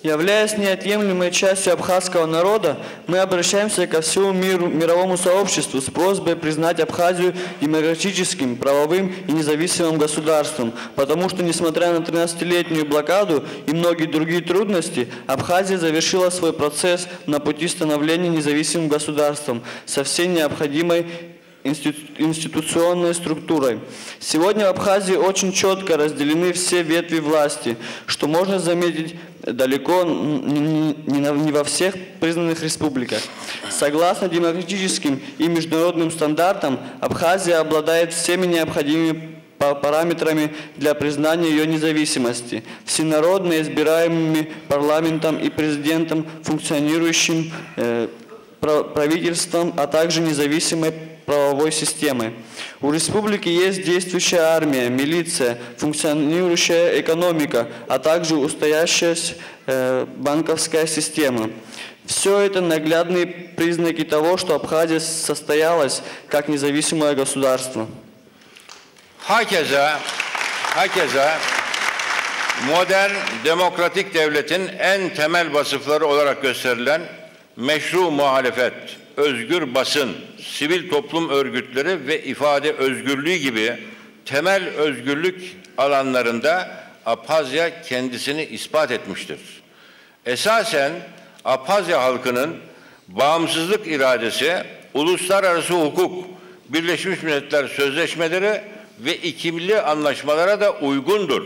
Являясь неотъемлемой частью абхазского народа, мы обращаемся ко всему мировому сообществу с просьбой признать Абхазию демократическим, правовым и независимым государством, потому что, несмотря на 13-летнюю блокаду и многие другие трудности, Абхазия завершила свой процесс на пути становления независимым государством со всей необходимой институционной структурой. Сегодня в Абхазии очень четко разделены все ветви власти, что можно заметить далеко не во всех признанных республиках. Согласно демократическим и международным стандартам, Абхазия обладает всеми необходимыми параметрами для признания ее независимости, всенародно избираемыми парламентом и президентом, функционирующим правительством, а также независимой правовой системы. У республики есть действующая армия, милиция, функционирующая экономика, а также устоявшаяся банковская система. Все это наглядные признаки того, что Абхазия состоялась как независимое государство. Hakeza modern demokratik devletin en temel vasıfları olarak gösterilen meşru muhalefet, özgür basın, sivil toplum örgütleri ve ifade özgürlüğü gibi temel özgürlük alanlarında Abhazya kendisini ispat etmiştir. Esasen Abhazya halkının bağımsızlık iradesi, uluslararası hukuk, Birleşmiş Milletler sözleşmeleri ve ikili anlaşmalara da uygundur.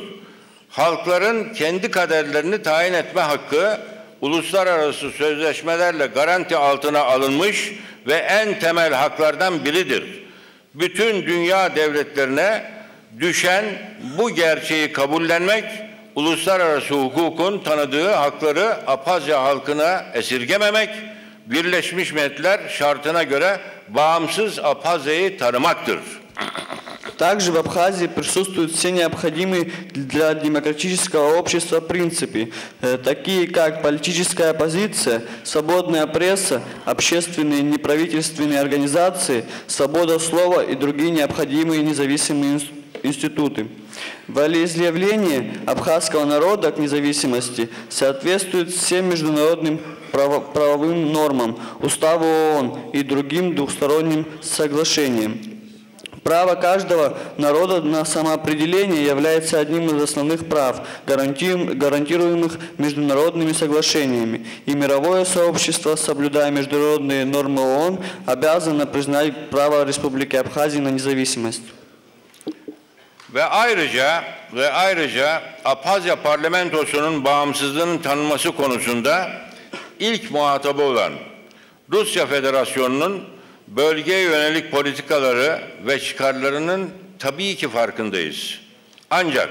Halkların kendi kaderlerini tayin etme hakkı, uluslararası sözleşmelerle garanti altına alınmış ve en temel haklardan biridir. Bütün dünya devletlerine düşen bu gerçeği kabullenmek, uluslararası hukukun tanıdığı hakları Abhazya halkına esirgememek, Birleşmiş Milletler şartına göre bağımsız Abhazya'yı tanımaktır. Также в Абхазии присутствуют все необходимые для демократического общества принципы, такие как политическая оппозиция, свободная пресса, общественные неправительственные организации, свобода слова и другие необходимые независимые институты. Волеизъявление абхазского народа к независимости соответствует всем международным правовым нормам, уставу ООН и другим двухсторонним соглашениям. Право каждого народа на самоопределение является одним из основных прав, гарантируемых международными соглашениями, и мировое сообщество, соблюдая международные нормы ООН, обязано признать право Республики Абхазия на независимость. Ve ayrıca Abhazya parlamentosunun bağımsızlığının tanınması konusunda ilk muhatabı olan Rusya Federasyonu'nun bölgeye yönelik politikaları ve çıkarlarının tabii ki farkındayız. Ancak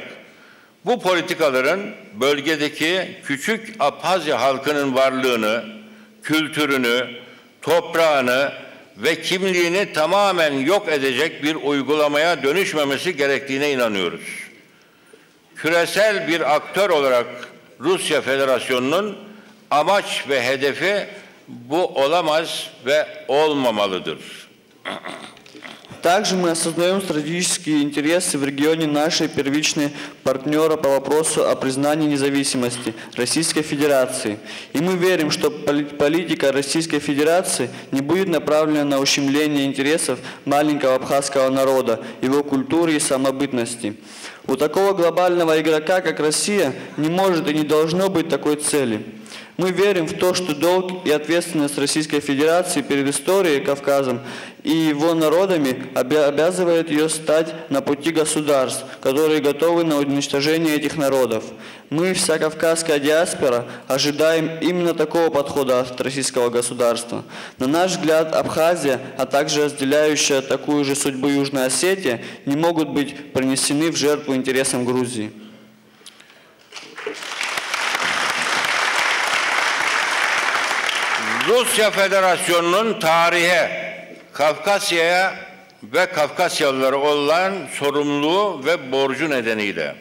bu politikaların bölgedeki küçük Abhazya halkının varlığını, kültürünü, toprağını ve kimliğini tamamen yok edecek bir uygulamaya dönüşmemesi gerektiğine inanıyoruz. Küresel bir aktör olarak Rusya Federasyonu'nun amaç ve hedefi bu olamaz ve olmamalıdır. Также мы осознаем стратегические интересы в регионе нашей первичной партнера по вопросу о признании независимости Российской Федерации. И мы верим, что политика Российской Федерации не будет направлена на ущемление интересов маленького абхазского народа, его культуры и самобытности. У такого глобального игрока, как Россия, не может и не должно быть такой цели. Мы верим в то, что долг и ответственность Российской Федерации перед историей, Кавказом и его народами обязывает ее стать на пути государств, которые готовы на уничтожение этих народов. Мы, вся кавказская диаспора, ожидаем именно такого подхода от российского государства. На наш взгляд, Абхазия, а также разделяющая такую же судьбу Южная Осетия, не могут быть принесены в жертву интересам Грузии. Rusya Federasyonu'nun tarihe, Kafkasya'ya ve Kafkasyalılara olan sorumluluğu ve borcu nedeniyle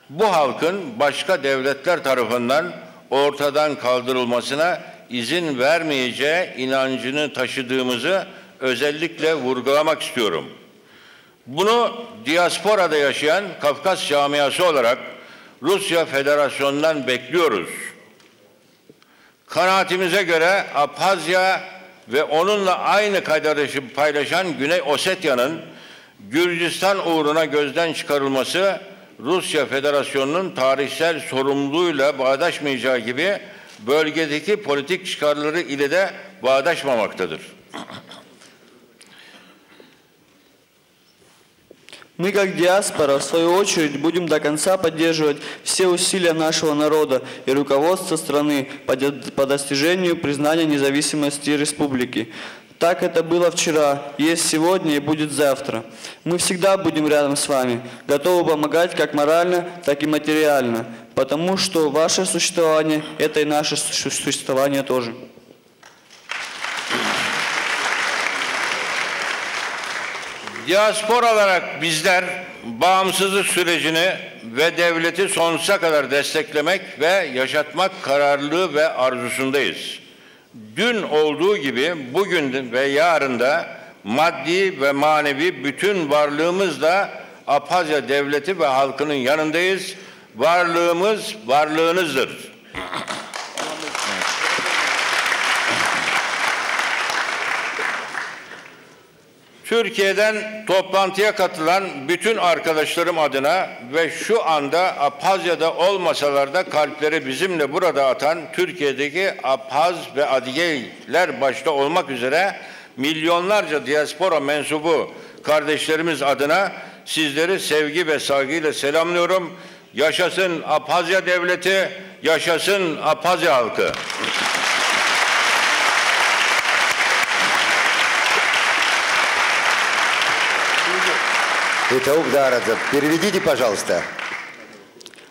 bu halkın başka devletler tarafından ortadan kaldırılmasına izin vermeyeceği inancını taşıdığımızı özellikle vurgulamak istiyorum. Bunu diasporada yaşayan Kafkas camiası olarak Rusya Federasyonu'ndan bekliyoruz. Kanaatimize göre Abhazya ve onunla aynı kaderi paylaşan Güney Osetya'nın Gürcistan uğruna gözden çıkarılması Rusya Federasyonu'nun tarihsel sorumluluğuyla bağdaşmayacağı gibi bölgedeki politik çıkarları ile de bağdaşmamaktadır. Мы, как диаспора, в свою очередь, будем до конца поддерживать все усилия нашего народа и руководства страны по достижению признания независимости республики. Так это было вчера, есть сегодня и будет завтра. Мы всегда будем рядом с вами, готовы помогать как морально, так и материально, потому что ваше существование – это и наше существование тоже. Diaspora olarak bizler bağımsızlık sürecini ve devleti sonsuza kadar desteklemek ve yaşatmak kararlılığı ve arzusundayız. Dün olduğu gibi bugün ve yarın da maddi ve manevi bütün varlığımızla Abhazya devleti ve halkının yanındayız. Varlığımız varlığınızdır. Türkiye'den toplantıya katılan bütün arkadaşlarım adına ve şu anda Abhazya'da olmasalar da kalpleri bizimle burada atan Türkiye'deki Abhaz ve Adigeyler başta olmak üzere milyonlarca diaspora mensubu kardeşlerimiz adına sizleri sevgi ve saygıyla selamlıyorum. Yaşasın Abhazya devleti, yaşasın Abhazya halkı. Это Угдарадзе. Переведите, пожалуйста.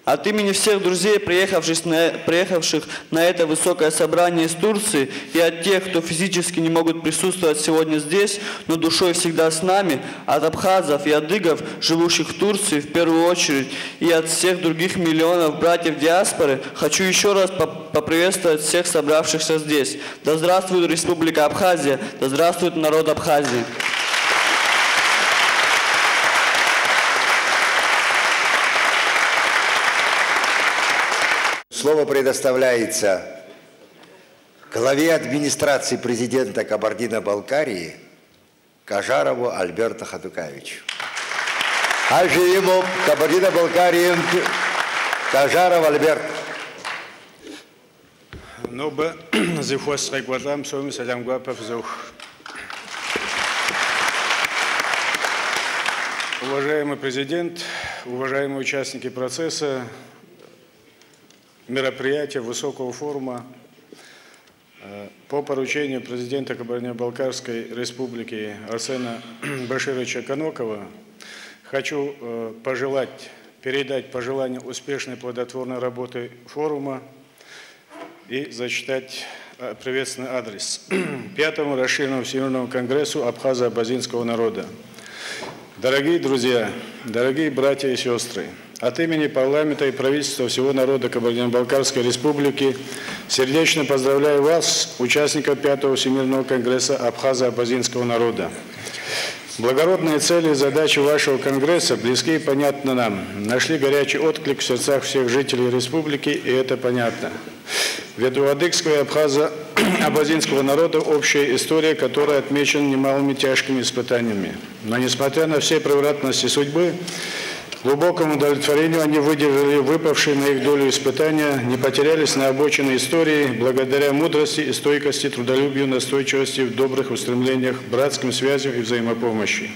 От имени всех друзей, приехавших на это высокое собрание из Турции, и от тех, кто физически не могут присутствовать сегодня здесь, но душой всегда с нами, от абхазов и адыгов, живущих в Турции в первую очередь, и от всех других миллионов братьев диаспоры, хочу еще раз поприветствовать всех собравшихся здесь. Да здравствует Республика Абхазия, да здравствует народ Абхазии. Слово предоставляется главе администрации президента Кабардино-Балкарии Кажарову Альберту Хатукавичу. Ажиимов, Кабардино-Балкарии, Кажаров Альберт. Нобе, зихуас регватам, соми салям гуапа фзух. Уважаемый президент, уважаемые участники процесса, мероприятия высокого форума по поручению президента Кабардино-Балкарской республики Арсена Башировича Канокова хочу передать пожелания успешной плодотворной работы форума и зачитать приветственный адрес. 5-му расширенному Всемирному конгрессу Абхазо-Абазинского народа. Дорогие друзья, дорогие братья и сестры, от имени парламента и правительства всего народа Кабардино-Балкарской республики сердечно поздравляю вас, участников 5-го Всемирного конгресса Абхазо-Абазинского народа. Благородные цели и задачи вашего конгресса близки и понятны нам. Нашли горячий отклик в сердцах всех жителей республики, и это понятно. Ведь у адыгского и абхазо-абазинского народа общая история, которая отмечена немалыми тяжкими испытаниями. Но несмотря на все превратности судьбы, глубокому удовлетворению они выдержали выпавшие на их долю испытания, не потерялись на обочине истории, благодаря мудрости и стойкости, трудолюбию, настойчивости в добрых устремлениях, братским связям и взаимопомощи.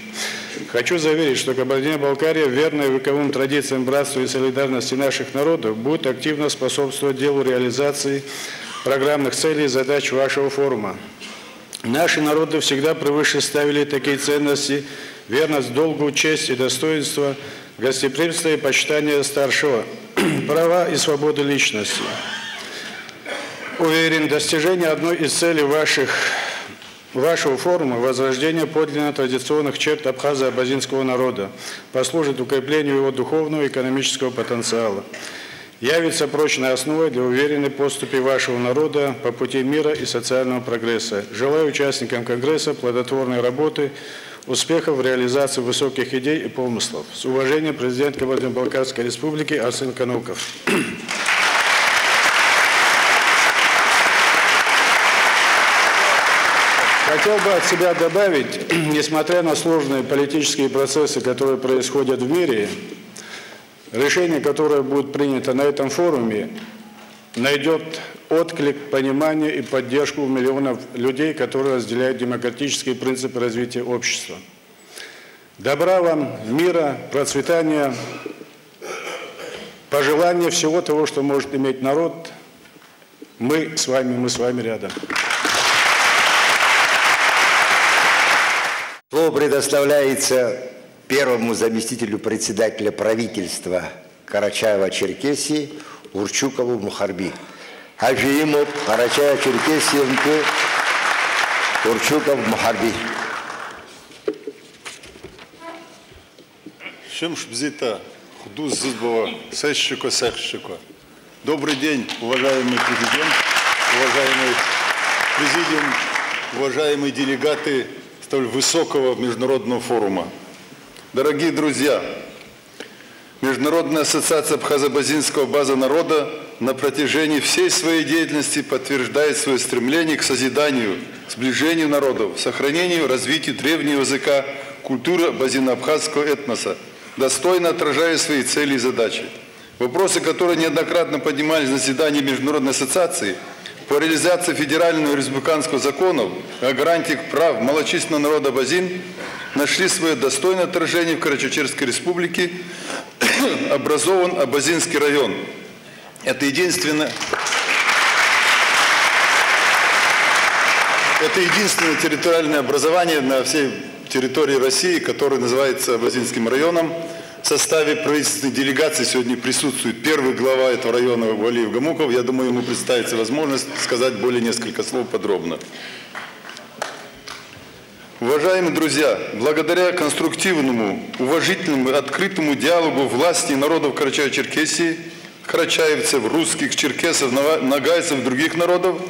Хочу заверить, что Кабардино-Балкария, верная вековым традициям братства и солидарности наших народов, будет активно способствовать делу реализации программных целей и задач вашего форума. Наши народы всегда превыше ставили такие ценности: верность долгу, честь и достоинство, гостеприимство и почитание старшего, права и свободы личности. Уверен, достижение одной из целей вашего форума, возрождение подлинно традиционных черт абхазо-абазинского народа, послужит укреплению его духовного и экономического потенциала. Явится прочной основой для уверенной поступи вашего народа по пути мира и социального прогресса. Желаю участникам Конгресса плодотворной работы, успехов в реализации высоких идей и помыслов. С уважением, президент Кабардино-Балкарской республики Арсен Каноков. Хотел бы от себя добавить, несмотря на сложные политические процессы, которые происходят в мире, решение, которое будет принято на этом форуме, найдет отклик, понимание и поддержку у миллионов людей, которые разделяют демократические принципы развития общества. Добра вам, мира, процветания, пожелания всего того, что может иметь народ. Мы с вами рядом. Слово предоставляется первому заместителю председателя правительства Карачаева-Черкесии Урчукову Мухарби. Ажиимов, Карачаева-Черкесии, Урчуков Мухарби. Шемшбзита, Худуз Зызбова, Сэшчико, Сэхщико. Добрый день, уважаемый президент, уважаемый президиум, уважаемые делегаты столь высокого международного форума. Дорогие друзья, Международная ассоциация Абхазо-Абазинского база народа на протяжении всей своей деятельности подтверждает свое стремление к созиданию, сближению народов, сохранению и развитию древнего языка, культуры абазино-абхазского этноса, достойно отражая свои цели и задачи. Вопросы, которые неоднократно поднимались на заседании Международной ассоциации по реализации федерального и республиканского законов о гарантиях прав малочисленного народа абазин, нашли свое достойное отражение в Карачо-Черкесской республике. Образован Абазинский район. Это единственное территориальное образование на всей территории России, которое называется Абазинским районом. В составе правительственной делегации сегодня присутствует первый глава этого района Валиев Гамуков. Я думаю, ему представится возможность сказать более несколько слов подробно. Уважаемые друзья, благодаря конструктивному, уважительному и открытому диалогу власти и народов Карачаево-Черкесии, карачаевцев, русских, черкесов, нагайцев и других народов,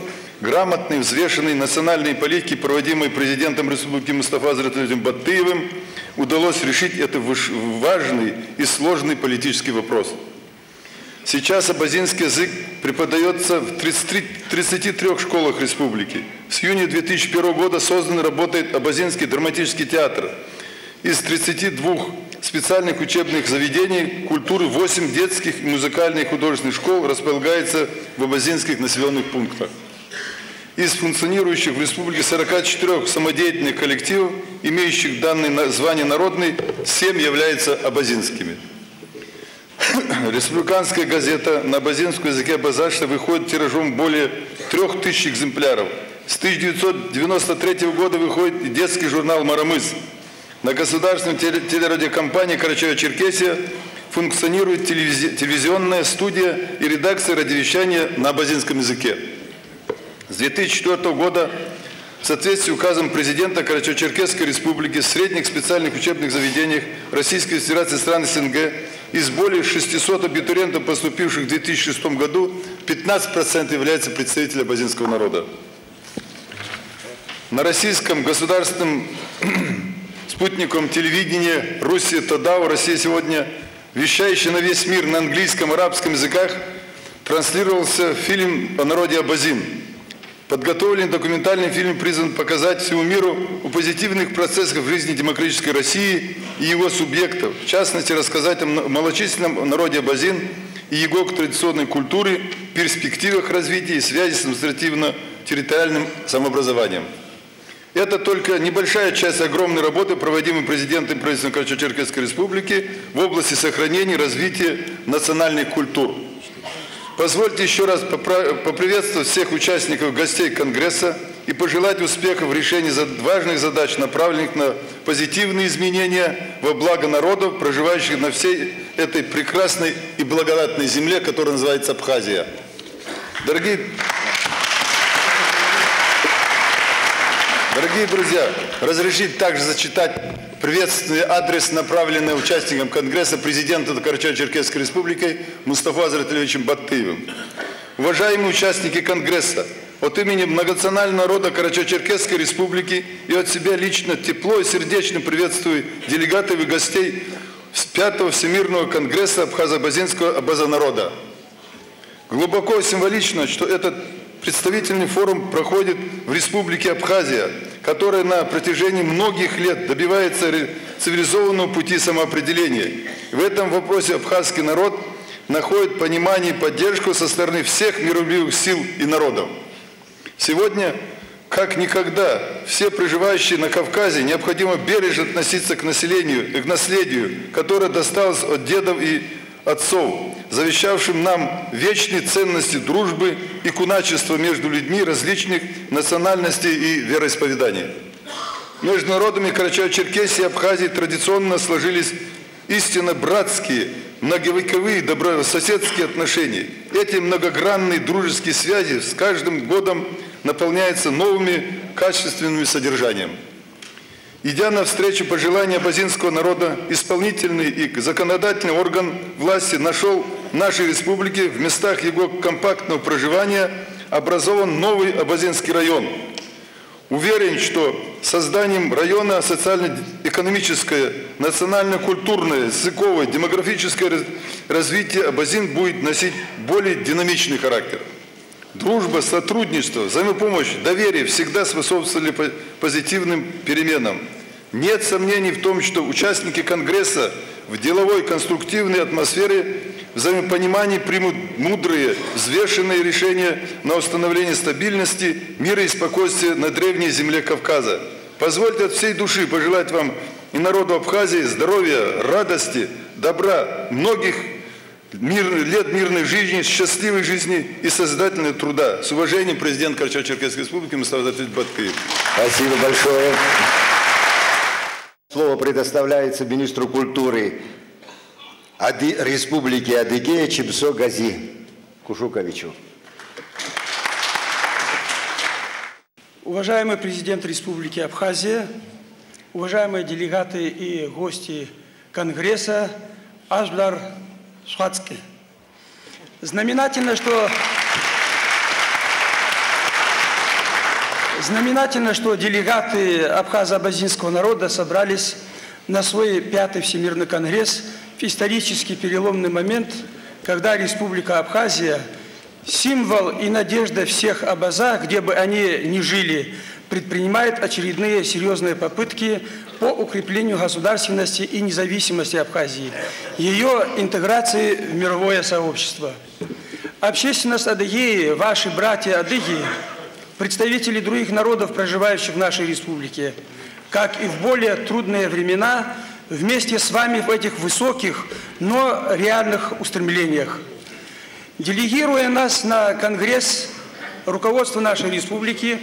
грамотной, взвешенной национальной политики, проводимой президентом Республики Мустафа Азратовичем Баттыевым, удалось решить этот важный и сложный политический вопрос. Сейчас абазинский язык преподается в 33 школах республики. С июня 2001 года создан и работает Абазинский драматический театр. Из 32 специальных учебных заведений культуры 8 детских и музыкальных художественных школ располагается в абазинских населенных пунктах. Из функционирующих в республике 44 самодеятельных коллективов, имеющих данное звание народный, 7 являются абазинскими. Республиканская газета на абазинском языке Абазашта выходит тиражом более 3000 экземпляров. С 1993 года выходит и детский журнал «Марамыс». На государственной телерадиокомпании «Карачаево-Черкесия» функционирует телевизионная студия и редакция радиовещания на абазинском языке. С 2004 года в соответствии с указом президента Карачаево-Черкесской республики в средних специальных учебных заведениях Российской Федерации стран СНГ из более 600 абитуриентов, поступивших в 2006 году, 15% являются представителями абазинского народа. На российском государственном спутниковом телевидении «Руси Тадау», «Россия сегодня», вещающий на весь мир на английском и арабском языках, транслировался фильм о народе абазин. Подготовленный документальный фильм призван показать всему миру о позитивных процессах в жизни демократической России и его субъектов, в частности, рассказать о малочисленном народе абазин и его традиционной культуре, перспективах развития и связи с административно-территориальным самообразованием. Это только небольшая часть огромной работы, проводимой президентом и правительством Карачаево-Черкесской республики в области сохранения и развития национальных культур. Позвольте еще раз поприветствовать всех участников, гостей Конгресса и пожелать успехов в решении важных задач, направленных на позитивные изменения во благо народов, проживающих на всей этой прекрасной и благодатной земле, которая называется Абхазия. Дорогие друзья, разрешите также зачитать приветственный адрес, направленный участникам Конгресса президента Карачаево-Черкесской республики Мустафа Азратовичем Баттыевым. Уважаемые участники Конгресса, от имени многонационального народа Карачаево-Черкесской республики и от себя лично тепло и сердечно приветствую делегатов и гостей 5-го Всемирного конгресса Абхазо-Абазинского база-народа. Глубоко символично, что этот представительный форум проходит в республике Абхазия, которая на протяжении многих лет добивается цивилизованного пути самоопределения. В этом вопросе абхазский народ находит понимание и поддержку со стороны всех миролюбивых сил и народов. Сегодня, как никогда, все проживающие на Кавказе необходимо бережно относиться к населению и к наследию, которое досталось от дедов и отцов, завещавшим нам вечные ценности дружбы и куначества между людьми различных национальностей и вероисповеданий. Между народами Карачаево-Черкесии и Абхазии традиционно сложились истинно братские, многовековые добрососедские отношения. Эти многогранные дружеские связи с каждым годом наполняются новыми качественными содержанием. Идя навстречу пожеланиям абазинского народа, исполнительный и законодательный орган власти нашел в нашей республике в местах его компактного проживания образован новый абазинский район. Уверен, что созданием района социально-экономическое, национально-культурное, языковое, демографическое развитие Абазин будет носить более динамичный характер. Дружба, сотрудничество, взаимопомощь, доверие всегда способствовали позитивным переменам. Нет сомнений в том, что участники Конгресса в деловой конструктивной атмосфере взаимопонимания примут мудрые, взвешенные решения на установление стабильности, мира и спокойствия на древней земле Кавказа. Позвольте от всей души пожелать вам и народу Абхазии здоровья, радости, добра, многих лет мирной жизни, счастливой жизни и созидательного труда. С уважением, президент Карачаево-Черкесской Республики Мустафа Азарович Баттыев. Спасибо большое. Слово предоставляется министру культуры Республики Адыгея Чебсо Гази Кушуковичу. Уважаемый президент Республики Абхазия, уважаемые делегаты и гости Конгресса, Аждар Шхацки. Знаменательно, что делегаты абхазо-абазинского народа собрались на свой 5-й Всемирный конгресс в исторический переломный момент, когда Республика Абхазия, символ и надежда всех абаза, где бы они ни жили, предпринимает очередные серьезные попытки по укреплению государственности и независимости Абхазии, ее интеграции в мировое сообщество. Общественность Адыгеи, ваши братья Адыги, представители других народов, проживающих в нашей республике, как и в более трудные времена, вместе с вами в этих высоких, но реальных устремлениях. Делегируя нас на Конгресс, руководство нашей республики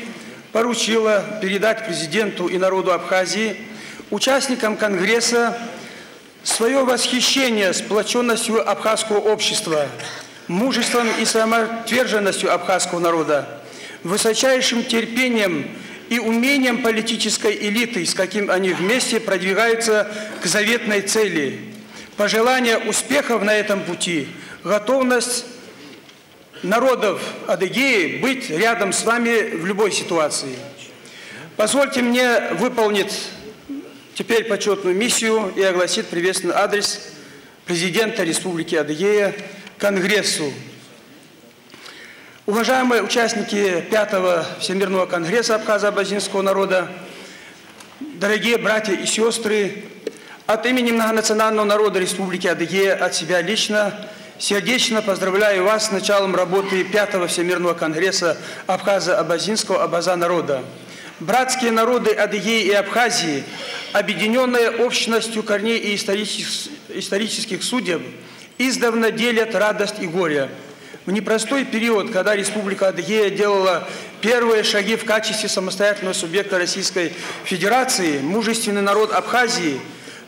поручило передать президенту и народу Абхазии, участникам Конгресса, свое восхищение сплоченностью абхазского общества, мужеством и самоотверженностью абхазского народа, высочайшим терпением и умением политической элиты, с каким они вместе продвигаются к заветной цели, пожелание успехов на этом пути, готовность народов Адыгеи быть рядом с вами в любой ситуации. Позвольте мне выполнить теперь почетную миссию и огласить приветственный адрес президента Республики Адыгея Конгрессу. Уважаемые участники 5-го Всемирного конгресса абхазо-абазинского народа, дорогие братья и сестры, от имени многонационального народа Республики Адыгея, от себя лично, сердечно поздравляю вас с началом работы 5-го Всемирного конгресса абхазо-абазинского абаза народа. Братские народы Адыгеи и Абхазии, объединенные общностью корней и исторических судеб, издавна делят радость и горе. В непростой период, когда Республика Адыгея делала первые шаги в качестве самостоятельного субъекта Российской Федерации, мужественный народ Абхазии,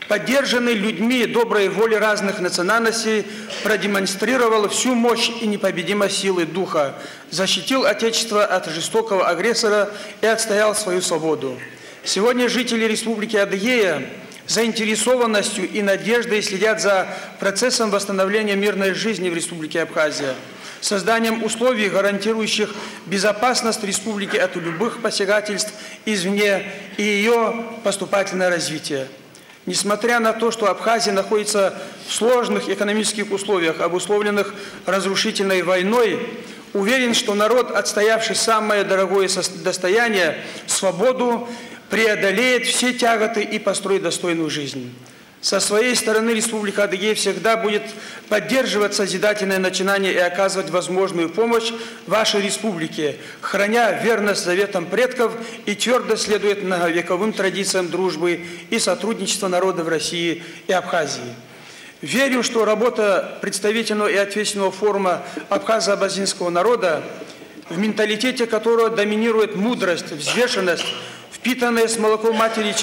поддержанный людьми доброй воли разных национальностей, продемонстрировал всю мощь и непобедимость силы духа, защитил Отечество от жестокого агрессора и отстоял свою свободу. Сегодня жители Республики Адыгея заинтересованностью и надеждой следят за процессом восстановления мирной жизни в Республике Абхазия, созданием условий, гарантирующих безопасность республики от любых посягательств извне и ее поступательное развитие. Несмотря на то, что Абхазия находится в сложных экономических условиях, обусловленных разрушительной войной, уверен, что народ, отстоявший самое дорогое достояние – свободу, преодолеет все тяготы и построит достойную жизнь. Со своей стороны Республика Адыгея всегда будет поддерживать созидательные начинания и оказывать возможную помощь вашей республике, храня верность заветам предков и твердо следует многовековым традициям дружбы и сотрудничества народов России и Абхазии. Верю, что работа представительного и ответственного форума абхазо-абазинского народа, в менталитете которого доминирует мудрость, взвешенность, впитанное с молоком матери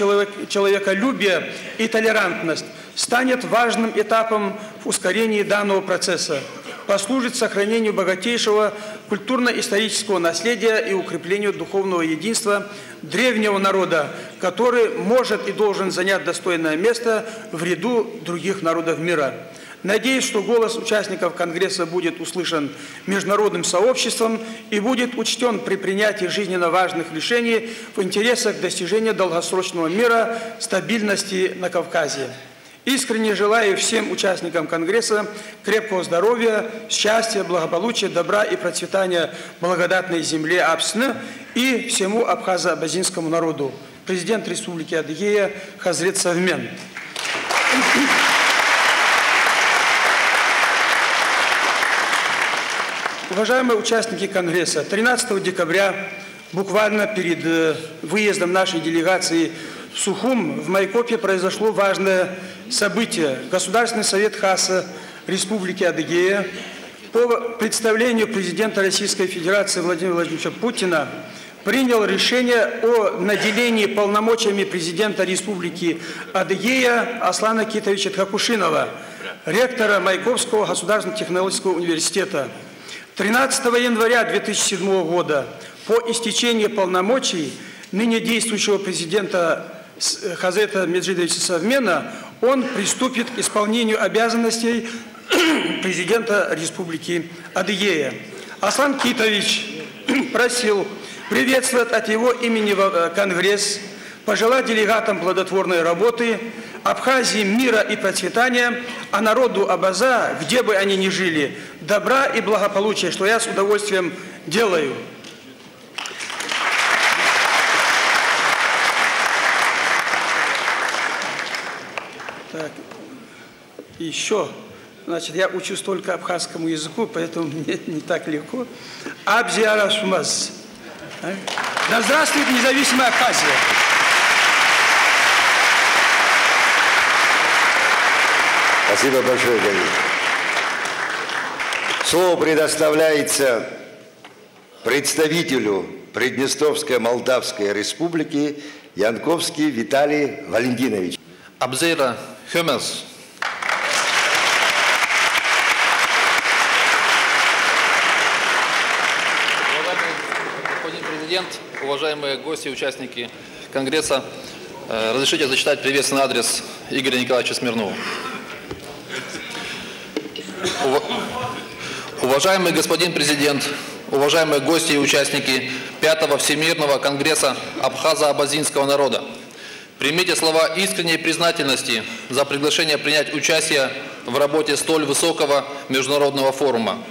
человеколюбие и толерантность, станет важным этапом в ускорении данного процесса, послужит сохранению богатейшего культурно-исторического наследия и укреплению духовного единства древнего народа, который может и должен занять достойное место в ряду других народов мира. Надеюсь, что голос участников Конгресса будет услышан международным сообществом и будет учтен при принятии жизненно важных решений в интересах достижения долгосрочного мира, стабильности на Кавказе. Искренне желаю всем участникам Конгресса крепкого здоровья, счастья, благополучия, добра и процветания благодатной земле Апсны и всему абхазо-абазинскому народу. Президент Республики Адыгея Хазрет Савмен. Уважаемые участники Конгресса, 13 декабря, буквально перед выездом нашей делегации в Сухум, в Майкопе произошло важное событие. Государственный совет Хаса Республики Адыгея по представлению президента Российской Федерации Владимира Владимировича Путина принял решение о наделении полномочиями президента Республики Адыгея Аслана Китовича Тхакушинова, ректора Майкопского государственного технологического университета. 13 января 2007 года по истечении полномочий ныне действующего президента Хазрета Меджидовича Савмена он приступит к исполнению обязанностей президента Республики Адыгея. Аслан Китович просил приветствовать от его имени Конгресс, пожелать делегатам плодотворной работы, Абхазии мира и процветания, а народу Абаза, где бы они ни жили, добра и благополучия, что я с удовольствием делаю. Так, еще, значит, я учусь только абхазскому языку, поэтому мне не так легко. Абзиара Шумаз. Да здравствует независимая Абхазия! Спасибо большое, Давид. Слово предоставляется представителю Приднестровской Молдавской Республики Янковский Виталий Валентинович. Абзейра Хемес. Господин президент, уважаемые гости и участники Конгресса, разрешите зачитать приветственный адрес Игоря Николаевича Смирнова. Уважаемый господин президент, уважаемые гости и участники 5-го Всемирного конгресса абхазо-абазинского народа, примите слова искренней признательности за приглашение принять участие в работе столь высокого международного форума.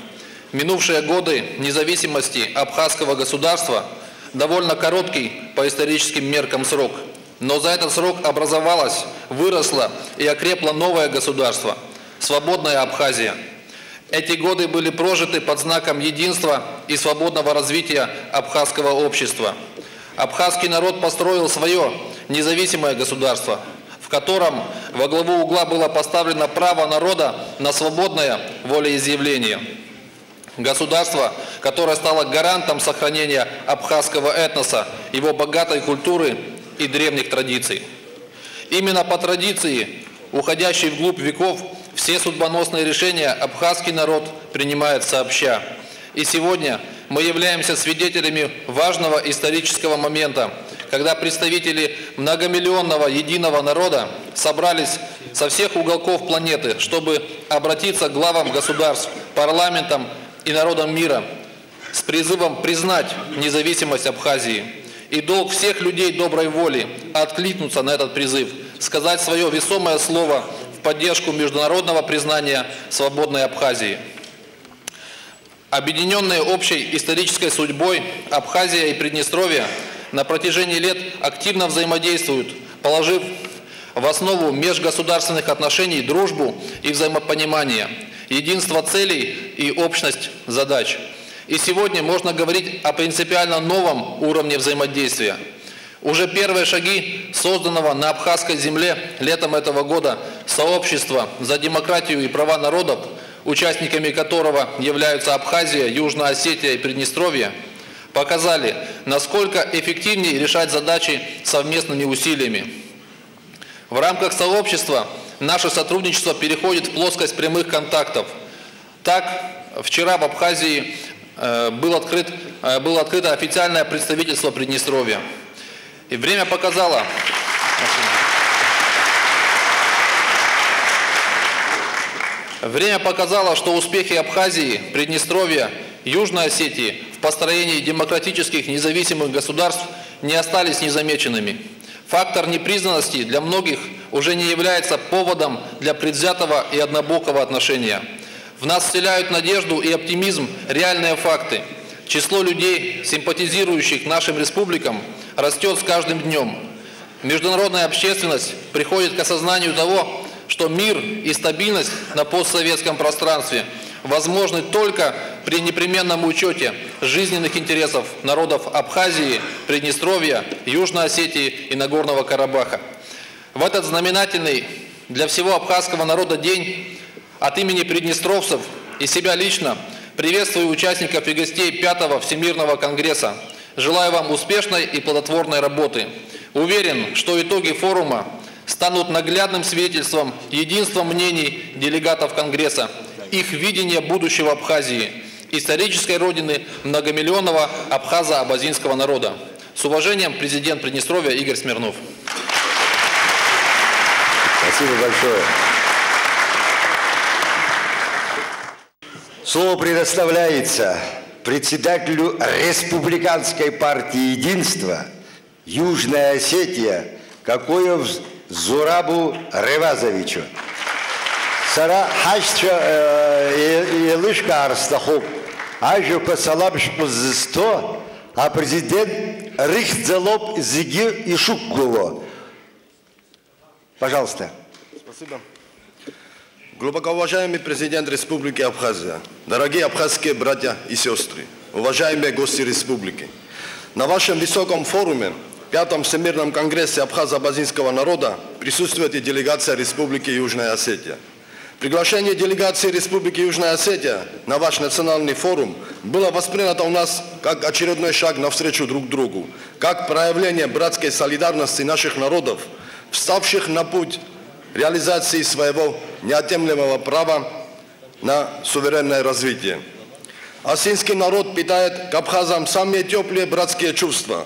Минувшие годы независимости абхазского государства довольно короткий по историческим меркам срок, но за этот срок образовалось, выросло и окрепло новое государство – свободная Абхазия. Эти годы были прожиты под знаком единства и свободного развития абхазского общества. Абхазский народ построил свое независимое государство, в котором во главу угла было поставлено право народа на свободное волеизъявление. Государство, которое стало гарантом сохранения абхазского этноса, его богатой культуры и древних традиций. Именно по традиции, уходящей вглубь веков, все судьбоносные решения абхазский народ принимает сообща. И сегодня мы являемся свидетелями важного исторического момента, когда представители многомиллионного единого народа собрались со всех уголков планеты, чтобы обратиться к главам государств, парламентам и народам мира с призывом признать независимость Абхазии. И долг всех людей доброй воли откликнуться на этот призыв, сказать свое весомое слово в поддержку международного признания свободной Абхазии. Объединенные общей исторической судьбой, Абхазия и Приднестровье на протяжении лет активно взаимодействуют, положив в основу межгосударственных отношений дружбу и взаимопонимание, единство целей и общность задач. И сегодня можно говорить о принципиально новом уровне взаимодействия. Уже первые шаги созданного на абхазской земле летом этого года сообщества за демократию и права народов, участниками которого являются Абхазия, Южная Осетия и Приднестровье, показали, насколько эффективнее решать задачи совместными усилиями. В рамках сообщества наше сотрудничество переходит в плоскость прямых контактов. Так, вчера в Абхазии было открыто официальное представительство Приднестровья. И время показало, Время показало, что успехи Абхазии, Приднестровья, Южной Осетии в построении демократических независимых государств не остались незамеченными. Фактор непризнанности для многих уже не является поводом для предвзятого и однобокого отношения. В нас вселяют надежду и оптимизм реальные факты. Число людей, симпатизирующих нашим республикам, растет с каждым днем. Международная общественность приходит к осознанию того, что мир и стабильность на постсоветском пространстве возможны только при непременном учете жизненных интересов народов Абхазии, Приднестровья, Южной Осетии и Нагорного Карабаха. В этот знаменательный для всего абхазского народа день от имени приднестровцев и себя лично приветствую участников и гостей 5-го Всемирного конгресса. Желаю вам успешной и плодотворной работы. Уверен, что итоги форума станут наглядным свидетельством единства мнений делегатов Конгресса, их видения будущего Абхазии, исторической родины многомиллионного абхазо-абазинского народа. С уважением, президент Приднестровья Игорь Смирнов. Спасибо большое. Слово предоставляется председателю Республиканской партии «Единство» Южная Осетия Кокоев Зурабу Ревазовичу. Сара хачча елышка арстахуп, ажука саламшку зисто, а президент рихтзалоп зиги и шукгуло. Пожалуйста. Спасибо. Глубоко уважаемый президент Республики Абхазия, дорогие абхазские братья и сестры, уважаемые гости республики, на вашем высоком форуме, 5-м Всемирном конгрессе абхазо-абазинского народа, присутствует и делегация Республики Южная Осетия. Приглашение делегации Республики Южная Осетия на ваш национальный форум было воспринято у нас как очередной шаг навстречу друг другу, как проявление братской солидарности наших народов, вставших на путь реализации своего неотъемлемого права на суверенное развитие. Осетинский народ питает к абхазам самые теплые братские чувства.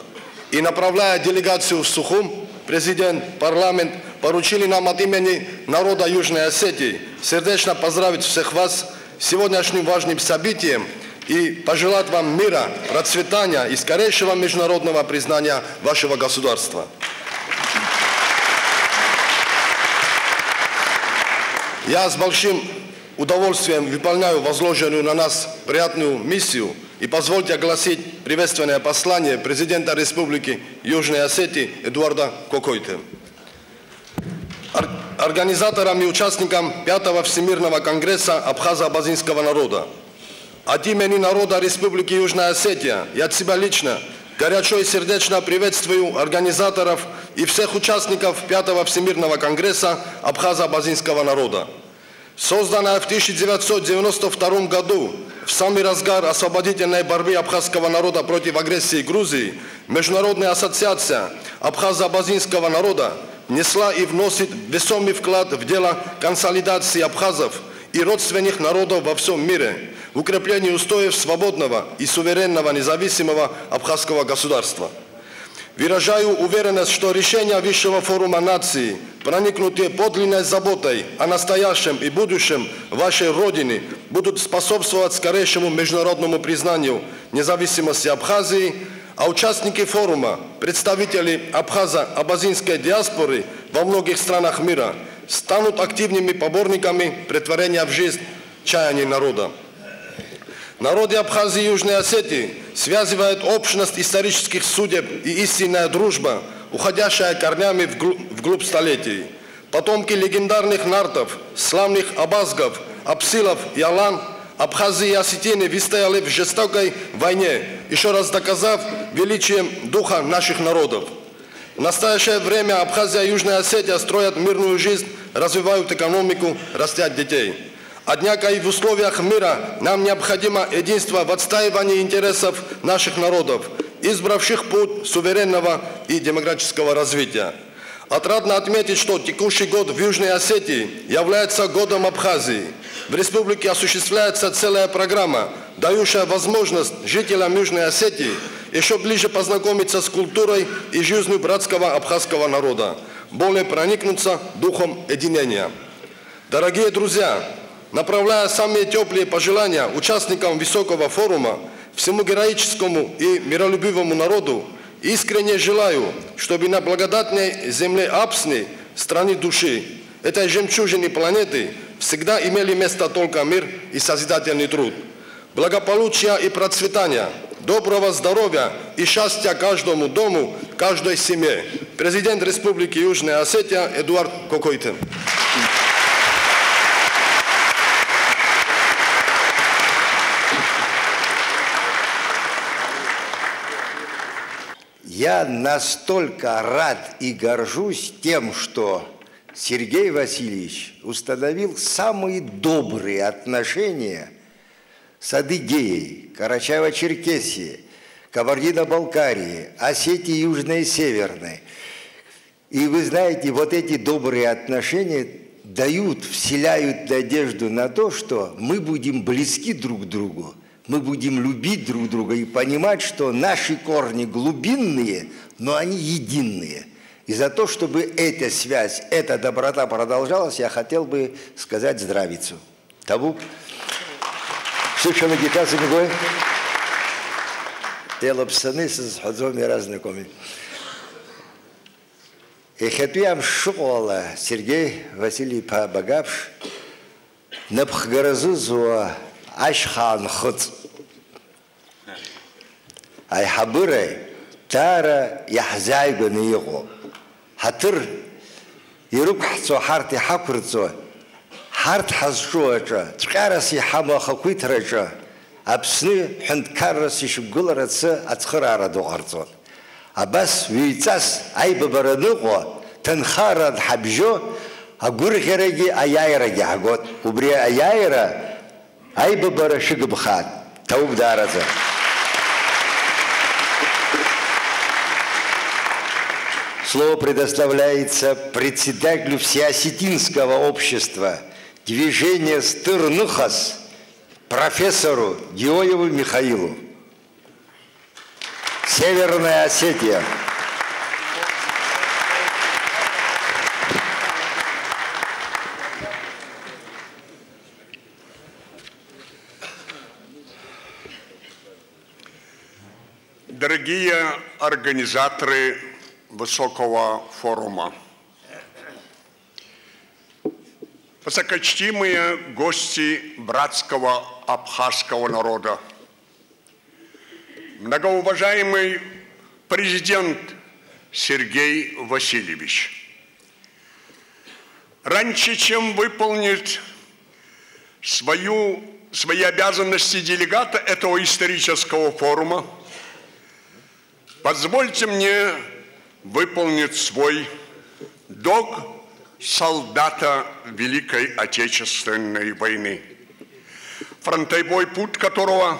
И направляя делегацию в Сухум, президент, парламент поручили нам от имени народа Южной Осетии сердечно поздравить всех вас с сегодняшним важным событием и пожелать вам мира, процветания и скорейшего международного признания вашего государства. Я с большим удовольствием выполняю возложенную на нас приятную миссию и позвольте огласить приветственное послание президента Республики Южной Осетии Эдуарда Кокойте. Организаторам и участникам 5-го Всемирного конгресса абхазо-абазинского народа. От имени народа Республики Южная Осетия и от себя лично горячо и сердечно приветствую организаторов и всех участников 5-го Всемирного конгресса абхазо-абазинского народа. Созданная в 1992 году в самый разгар освободительной борьбы абхазского народа против агрессии Грузии, Международная ассоциация абхазо-абазинского народа внесла и вносит весомый вклад в дело консолидации абхазов и родственных народов во всем мире, в укреплении устоев свободного и суверенного независимого абхазского государства. Выражаю уверенность, что решения Высшего форума наций, проникнутые подлинной заботой о настоящем и будущем вашей Родины, будут способствовать скорейшему международному признанию независимости Абхазии, а участники форума, представители абхазо-абазинской диаспоры во многих странах мира, станут активными поборниками претворения в жизнь чаяний народа. Народы Абхазии и Южной Осетии связывает общность исторических судеб и истинная дружба, уходящая корнями вглубь столетий. Потомки легендарных нартов, славных абазгов, абсилов и алан, Абхазии и осетины выстояли в жестокой войне, еще раз доказав величием духа наших народов. В настоящее время Абхазия и Южная Осетия строят мирную жизнь, развивают экономику, растят детей. Однако и в условиях мира нам необходимо единство в отстаивании интересов наших народов, избравших путь суверенного и демократического развития. Отрадно отметить, что текущий год в Южной Осетии является годом Абхазии. В республике осуществляется целая программа, дающая возможность жителям Южной Осетии еще ближе познакомиться с культурой и жизнью братского абхазского народа, более проникнуться духом единения. Дорогие друзья, направляя самые теплые пожелания участникам высокого форума, всему героическому и миролюбивому народу, искренне желаю, чтобы на благодатной земле Апсны, страны души, этой жемчужины планеты, всегда имели место только мир и созидательный труд. Благополучия и процветания, доброго здоровья и счастья каждому дому, каждой семье. Президент Республики Южная Осетия Эдуард Кокойтен. Я настолько рад и горжусь тем, что Сергей Васильевич установил самые добрые отношения с Адыгеей, Карачаево-Черкесией, Кабардино-Балкарией, Осетией Южной и Северной. И вы знаете, вот эти добрые отношения дают, вселяют надежду на то, что мы будем близки друг к другу, мы будем любить друг друга и понимать, что наши корни глубинные, но они единые. И за то, чтобы эта связь, эта доброта продолжалась, я хотел бы сказать здравицу. Табу. Слушай, на гитаре мигой. Телопсаны с ходзоми разнакоми. И хапиам школа Сергей Василий Багапш напхгаразу зуа ашхан ход. Ай хабырай тара яхзайгу нийго. Хатыр ирукхцо харти хакурцо. Харт хазшуача, цкараси хама хакуитрача. Апсны ханткараси шугулараца ацхарара дуарцо. Абас вицас айбабарануго танхарад хабжо агурхераги аяйраги агот. Убри аяйра айбабара шигбхат. Таубдараза. Слово предоставляется председателю Всеосетинского общества движения Стырнухас, профессору Геоеву Михаилу. Северная Осетия. Дорогие организаторы высокого форума, высокочтимые гости братского абхазского народа, многоуважаемый президент Сергей Васильевич, раньше, чем выполнить свои обязанности делегата этого исторического форума, позвольте мне выполнить свой долг солдата Великой Отечественной войны, фронтовой путь которого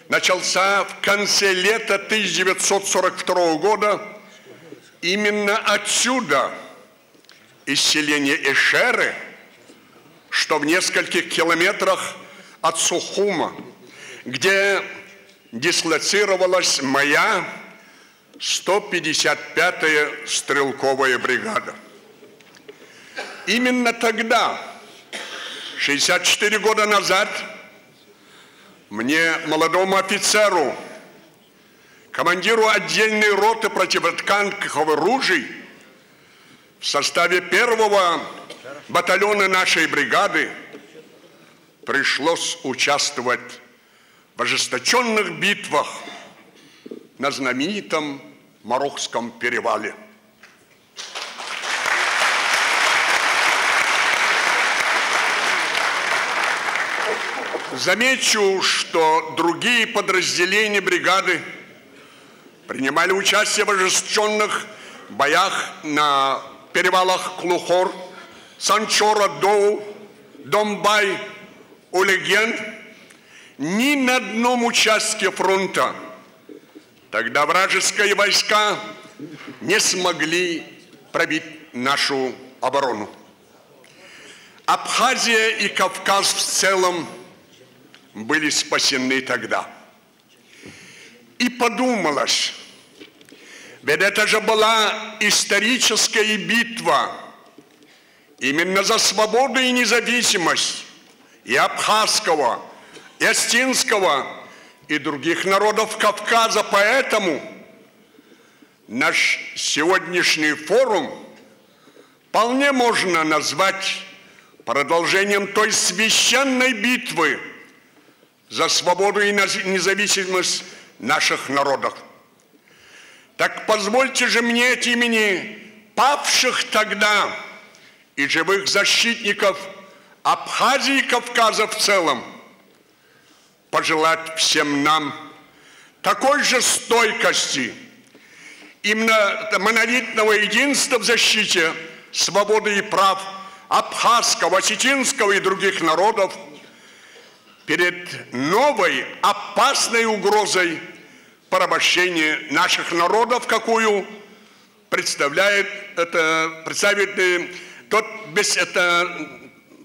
начался в конце лета 1942 года именно отсюда, из селения Эшеры, что в нескольких километрах от Сухума, где дислоцировалась моя 155-я стрелковая бригада. Именно тогда, 64 года назад, мне, молодому офицеру, командиру отдельной роты противотанковых оружий, в составе 1-го батальона нашей бригады пришлось участвовать в ожесточенных битвах на знаменитом Марохском перевале. Замечу, что другие подразделения бригады принимали участие в ожесточенных боях на перевалах Клухор, Санчора, Доу, Домбай, Улеген. Ни на одном участке фронта тогда вражеские войска не смогли пробить нашу оборону. Абхазия и Кавказ в целом были спасены тогда. И подумалось, ведь это же была историческая битва именно за свободу и независимость и абхазского, и осетинского, и других народов Кавказа. Поэтому наш сегодняшний форум вполне можно назвать продолжением той священной битвы за свободу и независимость наших народов. Так позвольте же мне от имени павших тогда и живых защитников Абхазии и Кавказа в целом пожелать всем нам такой же стойкости, именно монолитного единства в защите свободы и прав абхазского, осетинского и других народов перед новой опасной угрозой порабощения наших народов, какую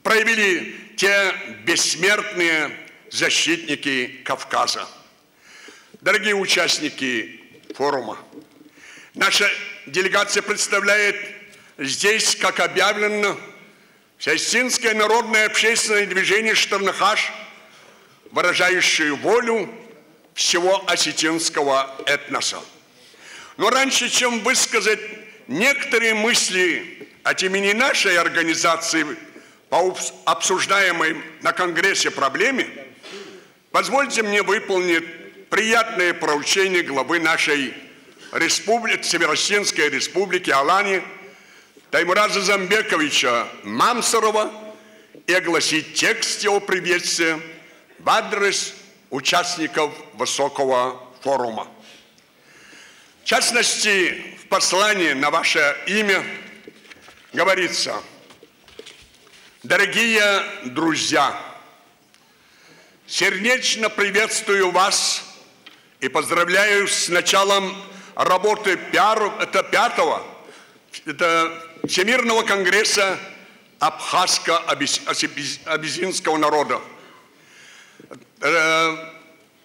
проявили те бессмертные защитники Кавказа. Дорогие участники форума, наша делегация представляет здесь, как объявлено, Всеосетинское народное общественное движение «Штернахаш», выражающее волю всего осетинского этноса. Но раньше, чем высказать некоторые мысли от имени нашей организации по обсуждаемой на Конгрессе проблеме, позвольте мне выполнить приятное поручение главы нашей республики, Северо-Осетинской республики Алании Таймураза Замбековича Мамсарова и огласить текст его приветствия в адрес участников высокого форума. В частности, в послании на ваше имя говорится: «Дорогие друзья, сердечно приветствую вас и поздравляю с началом работы пятого Всемирного конгресса абхазско-абазинского народа.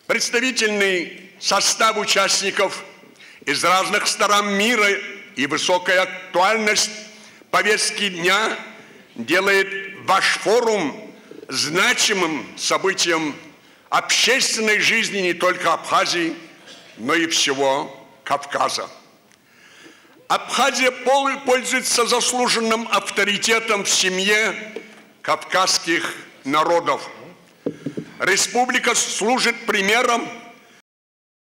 Представительный состав участников из разных сторон мира и высокая актуальность повестки дня делает ваш форум значимым событием общественной жизни не только Абхазии, но и всего Кавказа. Абхазия пользуется заслуженным авторитетом в семье кавказских народов. Республика служит примером